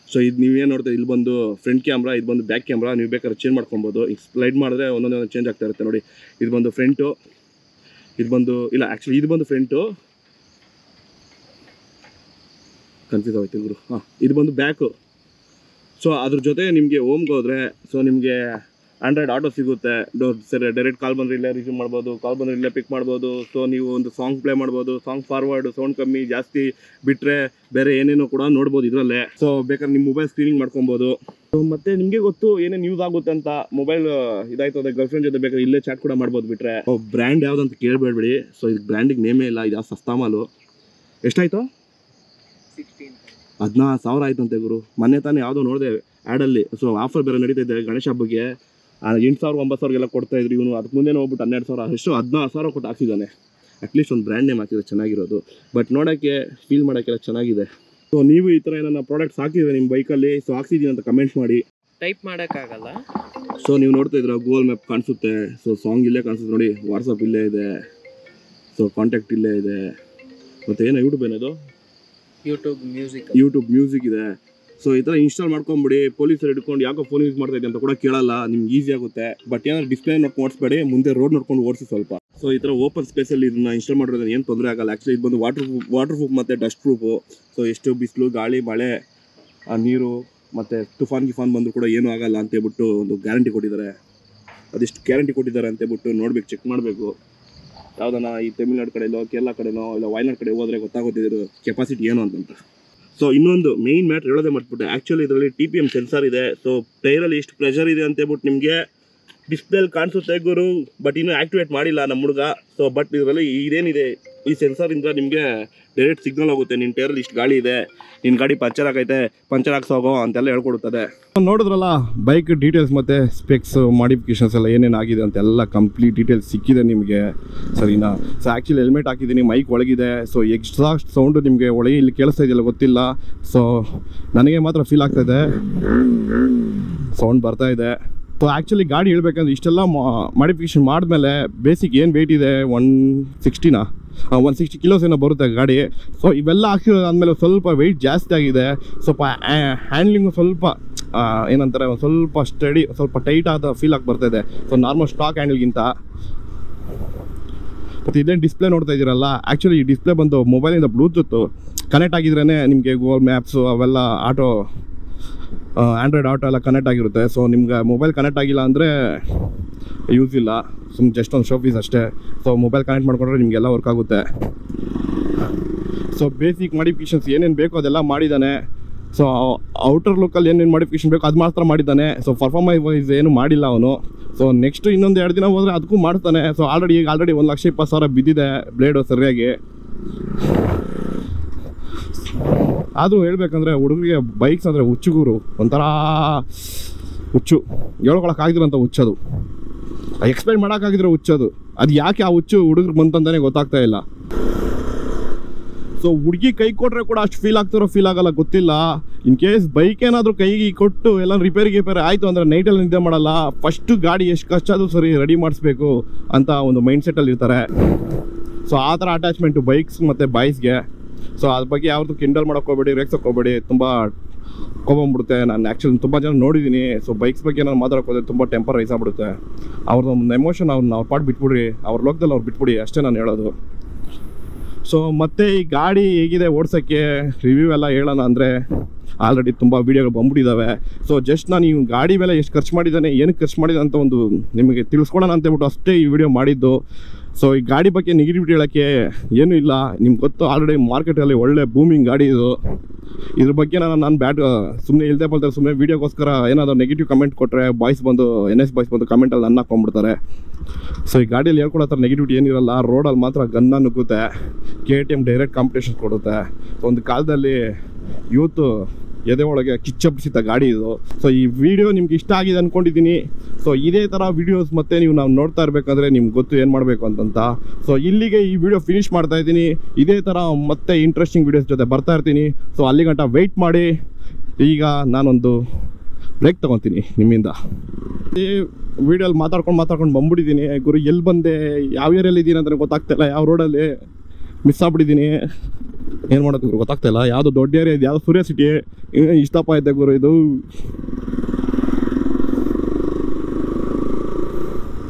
ಸೊ ಇದು ನೀವೇನು ನೋಡ್ತೀವಿ ಇಲ್ಲಿ ಬಂದು ಫ್ರಂಟ್ ಕ್ಯಾಮ್ರಾ, ಇದು ಬಂದು ಬ್ಯಾಕ್ ಕ್ಯಾಮ್ರಾ. ನೀವು ಬೇಕಾದ್ರೆ ಚೇಂಜ್ ಮಾಡ್ಕೊಬೋದು. ಈಗ ಸ್ಲೈಡ್ ಮಾಡಿದ್ರೆ ಒಂದೊಂದು ಚೇಂಜ್ ಆಗ್ತಾ ಇರುತ್ತೆ ನೋಡಿ. ಇದು ಬಂದು ಫ್ರಂಟು, ಇದು ಬಂದು ಇಲ್ಲ ಆ್ಯಕ್ಚುಲಿ ಇದು ಬಂದು ಫ್ರಂಟು, ಕನ್ಫ್ಯೂಸ್ ಆಗೋಯ್ತು ಗುರು. ಇದು ಬಂದು ಬ್ಯಾಕು. ಸೊ ಅದ್ರ ಜೊತೆ ನಿಮಗೆ ಹೋಮ್ಗೆ ಹೋದರೆ ಸೊ ನಿಮಗೆ ಆಂಡ್ರಾಯ್ಡ್ ಆಟೋ ಸಿಗುತ್ತೆ. ಸರಿ ಡೈರೆಕ್ಟ್ ಕಾಲ್ ಬಂದರೆ ಇಲ್ಲೇ ರಿಸೀವ್ ಮಾಡ್ಬೋದು, ಕಾಲ್ ಬಂದರೆ ಇಲ್ಲೇ ಪಿಕ್ ಮಾಡ್ಬೋದು. ಸೊ ನೀವು ಒಂದು ಸಾಂಗ್ ಪ್ಲೇ ಮಾಡ್ಬೋದು, ಸಾಂಗ್ ಫಾರ್ವರ್ಡ್, ಸೌಂಡ್ ಕಮ್ಮಿ ಜಾಸ್ತಿ ಬಿಟ್ಟರೆ ಬೇರೆ ಏನೇನೋ ಕೂಡ ನೋಡ್ಬೋದು ಇದರಲ್ಲೇ. ಸೊ ಬೇಕಾದ್ರೆ ನಿಮ್ಮ ಮೊಬೈಲ್ ಸ್ಕ್ರೀನಿಂಗ್ ಮಾಡ್ಕೊಬೋದು. ಮತ್ತು ನಿಮಗೆ ಗೊತ್ತು ಏನೇನು ಯೂಸ್ ಆಗುತ್ತೆ ಅಂತ. ಮೊಬೈಲ್ ಇದಾಯ್ತದೆ ಗರ್ಲ್ಫ್ರೆಂಡ್ ಜೊತೆ ಬೇಕಾದ್ರೆ ಇಲ್ಲೇ ಚಾಟ್ ಕೂಡ ಮಾಡ್ಬೋದು. ಬಿಟ್ಟರೆ ಬ್ರ್ಯಾಂಡ್ ಯಾವುದಂತ ಕೇಳಬೇಡ್ಬೇಡಿ. ಸೊ ಇದು ಬ್ರ್ಯಾಂಡಿಗೆ ನೇಮೇ ಇಲ್ಲ, ಇದು ಸಸ್ತಾ ಮಾಲು. ಎಷ್ಟಾಯಿತು? 16,000 ಆಯ್ತಂತೆ ಗುರು. ಮೊನ್ನೆ ತಾನೇ ಯಾವುದೋ ನೋಡಿದೆ ಆ್ಯಡಲ್ಲಿ. ಸೊ ಆಫರ್ ಬೇರೆ ನಡೀತಾ ಇದೆ ಗಣೇಶ ಹಬ್ಬಕ್ಕೆ. 8,000 9,000 ಕೊಡ್ತಾ ಇದ್ರು. ಇವನು ಅದಕ್ಕೆ ಮುಂದೆ ಹೋಗ್ಬಿಟ್ಟು 12,000 ಎಷ್ಟು 16,000 ಕೊಟ್ಟು ಹಾಕ್ಸಿದ್ದಾನೆ. ಅಟ್ಲೀಸ್ಟ್ ಒಂದು ಬ್ರ್ಯಾಂಡ್ ನೇಮ್ ಹಾಕಿದ್ರೆ ಚೆನ್ನಾಗಿರೋದು. ಬಟ್ ನೋಡೋಕ್ಕೆ ಫೀಲ್ ಮಾಡೋಕ್ಕೆಲ್ಲ ಚೆನ್ನಾಗಿದೆ. ಸೊ ನೀವು ಈ ಥರ ಏನಾರ ಪ್ರಾಡಕ್ಟ್ಸ್ ಹಾಕಿದ್ರೆ ನಿಮ್ಮ ಬೈಕಲ್ಲಿ ಸೊ ಹಾಕ್ಸಿದ್ದೀನಿ ಅಂತ ಕಮೆಂಟ್ ಮಾಡಿ. ಟೈಪ್ ಮಾಡೋಕ್ಕಾಗಲ್ಲ. ಸೊ ನೀವು ನೋಡ್ತಾ ಇದ್ರೆ ಗೂಗಲ್ ಮ್ಯಾಪ್ ಕಾಣಿಸುತ್ತೆ. ಸೊ ಸಾಂಗ್ ಇಲ್ಲೇ ಕಾಣಿಸುತ್ತೆ ನೋಡಿ. ವಾಟ್ಸಪ್ ಇಲ್ಲೇ ಇದೆ. ಸೊ ಕಾಂಟ್ಯಾಕ್ಟ್ ಇಲ್ಲೇ ಇದೆ. ಮತ್ತು ಏನೋ ಯೂಟ್ಯೂಬ್ ಏನದು ಯೂಟ್ಯೂಬ್ ಮ್ಯೂಸಿಕ್ ಇದೆ. ಸೊ ಈ ಥರ ಇನ್ಸ್ಟಾಲ್ ಮಾಡ್ಕೊಂಬಿಡಿ. ಪೊಲೀಸರು ಹಿಡ್ಕೊಂಡು ಯಾಕೋ ಫೋನ್ ಯೂಸ್ ಮಾಡ್ತಾ ಇದೆ ಅಂತ ಕೂಡ ಕೇಳಲ್ಲ, ನಿಮ್ಗೆ ಈಸಿ ಆಗುತ್ತೆ. ಬಟ್ ಏನಾದ್ರು ಡಿಸ್ಪ್ಲೇ ನೋಡ್ಕೊಂಡು ಓಡಿಸ್ಬೇಡಿ, ಮುಂದೆ ರೋಡ್ ನೋಡ್ಕೊಂಡು ಓಡಿಸಿ ಸ್ವಲ್ಪ. ಸೊ ಈ ಥರ ಓಪನ್ ಸ್ಪೇಸಲ್ಲಿ ಇದನ್ನ ಇನ್ಸ್ಟಾಲ್ ಮಾಡೋದ್ರಿಂದ ಏನು ತೊಂದರೆ ಆಗಲ್ಲ. ಆ್ಯಕ್ಚುಲಿ ಇದು ಬಂದು ವಾಟರ್ ಪ್ರೂಫ್ ಮತ್ತು ಡಸ್ಟ್ ಪ್ರೂಫು. ಸೊ ಎಷ್ಟು ಬಿಸಿಲು ಗಾಳಿ ಮಳೆ ನೀರು ಮತ್ತು ತುಫಾನ್ ಬಂದರೂ ಕೂಡ ಏನೂ ಆಗಲ್ಲ ಅಂತೇಳ್ಬಿಟ್ಟು ಒಂದು ಗ್ಯಾರಂಟಿ ಕೊಟ್ಟಿದ್ದಾರೆ. ಅದೆಷ್ಟು ಗ್ಯಾರಂಟಿ ಕೊಟ್ಟಿದ್ದಾರೆ ಅಂತೇಳ್ಬಿಟ್ಟು ನೋಡ್ಬೇಕು, ಚೆಕ್ ಮಾಡಬೇಕು. ಯಾವುದನ್ನ ಈ ತಮಿಳ್ನಾಡು ಕಡೆಯಲ್ಲೋ ಕೇರಳ ಕಡೆನೋ ಇಲ್ಲ ವಯನಾಡ್ ಕಡೆ ಹೋದರೆ ಗೊತ್ತಾಗೋತಿದ್ರು ಕೆಪಾಸಿಟಿ ಏನು ಅಂತಂತ. ಸೊ ಇನ್ನೊಂದು ಮೇಯ್ನ್ ಮ್ಯಾಟ್ರ್ ಹೇಳೋದೇ ಮಾಡ್ಬಿಟ್ಟೆ. ಆ್ಯಕ್ಚುಲಿ ಇದರಲ್ಲಿ TPM ಸೆನ್ಸಾರ್ ಇದೆ. ಸೊ ಟೈರಲ್ಲಿ ಎಷ್ಟು ಪ್ರೆಷರ್ ಇದೆ ಅಂತೇಳ್ಬಿಟ್ಟು ನಿಮಗೆ ಡಿಸ್ಪ್ಲೇಲಿ ಕಾಣಿಸುತ್ತೆ ಗುರು. ಬಟ್ ಇನ್ನೂ ಆ್ಯಕ್ಟಿವೇಟ್ ಮಾಡಿಲ್ಲ ನಮ್ಮ ಹುಡುಗ. ಸೊ ಬಟ್ ಇದರಲ್ಲಿ ಇದೇನಿದೆ ಈ ಸೆನ್ಸಾರಿಂದ ನಿಮಗೆ ಡೈರೆಕ್ಟ್ ಸಿಗ್ನಲ್ ಹೋಗುತ್ತೆ. ನಿನ್ನ ಟೈರಲ್ಲಿ ಇಷ್ಟು ಗಾಳಿ ಇದೆ, ನಿನ್ನ ಗಾಡಿ ಪಂಚರ್ ಆಗೈತೆ, ಪಂಚರ್ ಹಾಕ್ಸೋಗೋ ಅಂತೆಲ್ಲ ಹೇಳ್ಕೊಡುತ್ತದೆ. ನೋಡಿದ್ರಲ್ಲ ಬೈಕ್ ಡೀಟೇಲ್ಸ್ ಮತ್ತು ಸ್ಪೆಕ್ಸ್ ಮಾಡಿಫಿಕೇಷನ್ಸ್ ಎಲ್ಲ ಏನೇನು ಆಗಿದೆ ಅಂತೆಲ್ಲ ಕಂಪ್ಲೀಟ್ ಡೀಟೇಲ್ಸ್ ಸಿಕ್ಕಿದೆ ನಿಮಗೆ, ಸರಿನಾ? ಸೊ ಆ್ಯಕ್ಚುಲಿ ಹೆಲ್ಮೆಟ್ ಹಾಕಿದ್ದೀನಿ, ಮೈಕ್ ಒಳಗಿದೆ. ಸೊ ಎಕ್ಸಾಸ್ಟ್ ಸೌಂಡು ನಿಮಗೆ ಒಳಗೆ ಇಲ್ಲಿ ಕೇಳಿಸ್ತಾ ಇದೆಯಲ್ಲ ಗೊತ್ತಿಲ್ಲ. ಸೊ ನನಗೆ ಮಾತ್ರ ಫೀಲ್ ಆಗ್ತಾಯಿದೆ, ಸೌಂಡ್ ಬರ್ತಾ ಇದೆ. ಸೊ ಆ್ಯಕ್ಚುಲಿ ಗಾಡಿ ಹೇಳ್ಬೇಕಂದ್ರೆ ಇಷ್ಟೆಲ್ಲ ಮಾಡಿಫಿಕೇಷನ್ ಮಾಡಿದ್ಮೇಲೆ ಬೇಸಿಕ್ ಏನು ವೆಯ್ಟ್ ಇದೆ 160 ಕಿಲೋಸ್ ಏನೋ ಬರುತ್ತೆ ಗಾಡಿ. ಸೊ ಇವೆಲ್ಲ ಹಾಕಿರೋದಾದ್ಮೇಲೆ ಸ್ವಲ್ಪ ವೆಯ್ಟ್ ಜಾಸ್ತಿ ಆಗಿದೆ. ಸ್ವಲ್ಪ ಹ್ಯಾಂಡ್ಲಿಂಗು ಸ್ವಲ್ಪ ಏನಂತಾರೆ ಸ್ವಲ್ಪ ಸ್ಟಡಿ, ಸ್ವಲ್ಪ ಟೈಟ್ ಆದ ಫೀಲ್ ಆಗಿ ಬರ್ತಾಯಿದೆ. ಸೊ ನಾರ್ಮಲ್ ಸ್ಟಾಕ್ ಹ್ಯಾಂಡಲ್ಗಿಂತ. ಮತ್ತು ಇದೇನು ಡಿಸ್ಪ್ಲೇ ನೋಡ್ತಾ ಇದ್ದೀರಲ್ಲ, ಆ್ಯಕ್ಚುಲಿ ಈ ಡಿಸ್ಪ್ಲೇ ಬಂದು ಮೊಬೈಲಿಂದ ಬ್ಲೂಟೂತ್ ಕನೆಕ್ಟ್ ಆಗಿದ್ರೇ ನಿಮಗೆ ಗೂಗಲ್ ಮ್ಯಾಪ್ಸು ಅವೆಲ್ಲ ಆಟೋ ಆಂಡ್ರಾಯ್ಡ್ ಆಟೋ ಎಲ್ಲ ಕನೆಕ್ಟ್ ಆಗಿರುತ್ತೆ. ಸೊ ನಿಮ್ಗೆ ಮೊಬೈಲ್ ಕನೆಕ್ಟ್ ಆಗಿಲ್ಲ ಅಂದರೆ ಯೂಸ್ ಇಲ್ಲ, ಜಸ್ಟ್ ಒಂದು ಶೋ ಪೀಸ್ ಅಷ್ಟೇ. ಸೊ ಮೊಬೈಲ್ ಕನೆಕ್ಟ್ ಮಾಡ್ಕೊಂಡ್ರೆ ನಿಮಗೆಲ್ಲ ವರ್ಕ್ ಆಗುತ್ತೆ. ಸೊ ಬೇಸಿಕ್ ಮಾಡಿಫಿಕೇಷನ್ಸ್ ಏನೇನು ಬೇಕೋ ಅದೆಲ್ಲ ಮಾಡಿದ್ದಾನೆ. ಸೊ ಔಟರ್ ಲುಕ್ಕಲ್ಲಿ ಏನೇನು ಮಾಡಿಫಿಕೇಷನ್ ಬೇಕು ಅದು ಮಾತ್ರ ಮಾಡಿದ್ದಾನೆ. ಸೊ ಪರ್ಫಾರ್ಮೆನ್ಸ್ ವೈಸ್ ಏನು ಮಾಡಿಲ್ಲ ಅವನು. ಸೊ ನೆಕ್ಸ್ಟ್ ಇನ್ನೊಂದು 2 ದಿನ ಹೋದರೆ ಅದಕ್ಕೂ ಮಾಡ್ತಾನೆ. ಸೊ ಆಲ್ರೆಡಿ 1,20,000 ಬಿದ್ದಿದೆ ಬ್ಲೇಡು ಸರಿಯಾಗಿ. ಆದರೂ ಹೇಳ್ಬೇಕಂದ್ರೆ ಹುಡುಗರಿಗೆ ಬೈಕ್ಸ್ ಅಂದರೆ ಹುಚ್ಚುಗೂರು, ಒಂಥರ ಹುಚ್ಚು, ಹೇಳ್ಕೊಳಕ್ಕಾಗಿದ್ರಂಥ ಹುಚ್ಚದು, ಎಕ್ಸ್ಪ್ಲೈನ್ ಮಾಡೋಕ್ಕಾಗಿದ್ರೆ ಹುಚ್ಚದು. ಅದು ಯಾಕೆ ಆ ಹುಚ್ಚು ಹುಡುಗರಿಗೆ ಬಂತಂತಾನೆ ಗೊತ್ತಾಗ್ತಾ ಇಲ್ಲ. ಸೊ ಹುಡುಗಿ ಕೈ ಕೊಟ್ಟರೆ ಕೂಡ ಅಷ್ಟು ಫೀಲ್ ಆಗ್ತಾರೋ ಫೀಲ್ ಆಗಲ್ಲ ಗೊತ್ತಿಲ್ಲ. ಇನ್ ಕೇಸ್ ಬೈಕ್ ಏನಾದರೂ ಕೈಗೆ ಕೊಟ್ಟು ಎಲ್ಲ ರಿಪೇರಿ ಆಯಿತು ಅಂದರೆ ನೈಟಲ್ಲಿ ನಿದ್ದೆ ಮಾಡಲ್ಲ. ಫಸ್ಟು ಗಾಡಿ ಎಷ್ಟು ಕಷ್ಟ ಆದರೂ ಸರಿ ರೆಡಿ ಮಾಡಿಸ್ಬೇಕು ಅಂತ ಒಂದು ಮೈಂಡ್ಸೆಟ್ಟಲ್ಲಿ ಇರ್ತಾರೆ. ಸೊ ಆ ಥರ ಅಟ್ಯಾಚ್ಮೆಂಟು ಬೈಕ್ಸ್ ಮತ್ತು ಬಾಯ್ಸ್ಗೆ. ಸೊ ಅದ್ರ ಬಗ್ಗೆ ಯಾವ್ದು ಕಿಂಡಲ್ ಮಾಡೋಕೆ ಹೋಗ್ಬೇಡಿ, ರೇಗ್ಸೋಕೆ ಹೋಗ್ಬೇಡಿ, ತುಂಬ ಕೋಬಂಬಿಡುತ್ತೆ. ನಾನು ಆ್ಯಕ್ಚುಲಿ ತುಂಬ ಜನ ನೋಡಿದ್ದೀನಿ. ಸೊ ಬೈಕ್ಸ್ ಬಗ್ಗೆ ನಾನು ಮಾತಾಡೋಕೆ ಹೋದರೆ ತುಂಬ ಟೆಂಪರ್ ರೈಸ್ ಆಗ್ಬಿಡುತ್ತೆ. ಅವ್ರದ್ದು ಒಂದು ಎಮೋಷನ್ ಅವ್ರ ಪಾಟ್ ಬಿಟ್ಬಿಡ್ರಿ, ಅವ್ರ ಲೋಕದಲ್ಲಿ ಅವ್ರು ಬಿಟ್ಬಿಡಿ, ಅಷ್ಟೇ ನಾನು ಹೇಳೋದು. ಸೊ ಮತ್ತು ಈ ಗಾಡಿ ಹೇಗಿದೆ ಓಡ್ಸೋಕ್ಕೆ ರಿವ್ಯೂ ಎಲ್ಲ ಹೇಳೋಣ ಅಂದರೆ ಆಲ್ರೆಡಿ ತುಂಬ ವೀಡಿಯೋಗಳು ಬಂದ್ಬಿಟ್ಟಿದ್ದಾವೆ. ಸೊ ಜಸ್ಟ್ ನಾನು ಈ ಗಾಡಿ ಮೇಲೆ ಎಷ್ಟು ಖರ್ಚು ಮಾಡಿದ್ದಾನೆ, ಏನಕ್ಕೆ ಖರ್ಚು ಮಾಡಿದೆ ಅಂತ ಒಂದು ನಿಮಗೆ ತಿಳಿಸ್ಕೊಡೋಣ ಅಂತೇಳ್ಬಿಟ್ಟು ಅಷ್ಟೇ ಈ ವಿಡಿಯೋ ಮಾಡಿದ್ದು. ಸೊ ಈ ಗಾಡಿ ಬಗ್ಗೆ ನೆಗೆಟಿವಿಟಿ ಹೇಳೋಕ್ಕೆ ಏನೂ ಇಲ್ಲ. ನಿಮ್ಗೆ ಗೊತ್ತು ಆಲ್ರೆಡಿ ಮಾರ್ಕೆಟಲ್ಲಿ ಒಳ್ಳೆ ಬೂಮಿಂಗ್ ಗಾಡಿ ಇದು. ಇದ್ರ ಬಗ್ಗೆ ನಾನು ಬ್ಯಾಡ್ ಸುಮ್ಮನೆ ಇಲ್ಲದೆ ಬಲ್ತಾರೆ, ಸುಮ್ಮನೆ ವೀಡಿಯೋಗೋಸ್ಕರ ಏನಾದರೂ ನೆಗೆಟಿವ್ ಕಮೆಂಟ್ ಕೊಟ್ಟರೆ ಬಾಯ್ಸ್ ಬಂದು NS ಬಾಯ್ಸ್ ಬಂದು ಕಮೆಂಟಲ್ಲಿ ನನ್ನ ಹಾಕ್ಕೊಂಡ್ಬಿಡ್ತಾರೆ. ಸೊ ಈ ಗಾಡಿಯಲ್ಲಿ ಹೇಳ್ಕೊಡೋ ಥರ ನೆಗೆಟಿವಿಟಿ ಏನಿರಲ್ಲ. ರೋಡಲ್ಲಿ ಮಾತ್ರ ಗನ್ನ ನುಗ್ಗುತ್ತೆ, KTM ಡೈರೆಕ್ಟ್ ಕಾಂಪಿಟೇಷನ್ ಕೊಡುತ್ತೆ. ಒಂದು ಕಾಲದಲ್ಲಿ ಯೂತು ಎದೆ ಒಳಗೆ ಕಿಚ್ಚಬ್ಬಿಸಿದ್ದ ಗಾಡಿ ಇದು. ಸೊ ಈ ವಿಡಿಯೋ ನಿಮ್ಗೆ ಇಷ್ಟ ಆಗಿದೆ ಅಂದ್ಕೊಂಡಿದ್ದೀನಿ. ಸೊ ಇದೇ ಥರ ವೀಡಿಯೋಸ್ ಮತ್ತೆ ನಾವು ನೋಡ್ತಾ ಇರಬೇಕಂದ್ರೆ ನಿಮ್ಗೆ ಗೊತ್ತು ಏನು ಮಾಡಬೇಕು ಅಂತಂತ. ಸೊ ಇಲ್ಲಿಗೆ ಈ ವಿಡಿಯೋ ಫಿನಿಷ್ ಮಾಡ್ತಾ ಇದ್ದೀನಿ. ಇದೇ ಥರ ಮತ್ತೆ ಇಂಟ್ರೆಸ್ಟಿಂಗ್ ವೀಡಿಯೋಸ್ ಜೊತೆ ಬರ್ತಾ ಇರ್ತೀನಿ. ಸೊ ಅಲ್ಲಿ ಗಂಟ ವೆಯ್ಟ್ ಮಾಡಿ. ಈಗ ನಾನೊಂದು ಬ್ರೇಕ್ ತೊಗೊತೀನಿ ನಿಮ್ಮಿಂದ. ಈ ವಿಡಿಯೋಲ್ಲಿ ಮಾತಾಡ್ಕೊಂಡು ಬಂದ್ಬಿಟ್ಟಿದ್ದೀನಿ ಗುರು. ಎಲ್ಲಿ ಬಂದೆ, ಯಾವ ಏರಿಯಲ್ಲಿ ಇದ್ದೀನಿ ಅಂದರೆ ಗೊತ್ತಾಗ್ತಿಲ್ಲ, ಯಾವ ರೋಡಲ್ಲಿ. ಮಿಸ್ ಆಗ್ಬಿಟ್ಟಿದ್ದೀನಿ. ಏನು ಮಾಡೋದು ಗುರು ಗೊತ್ತಾಗ್ತಾ ಇಲ್ಲ. ಯಾವುದೋ ದೊಡ್ಡ ಏರಿಯಾ ಇದು, ಯಾವುದೋ ಸೂರ್ಯ ಸಿಟಿ ಇಷ್ಟಪ್ಪ ಐತೆ ಗುರು ಇದು.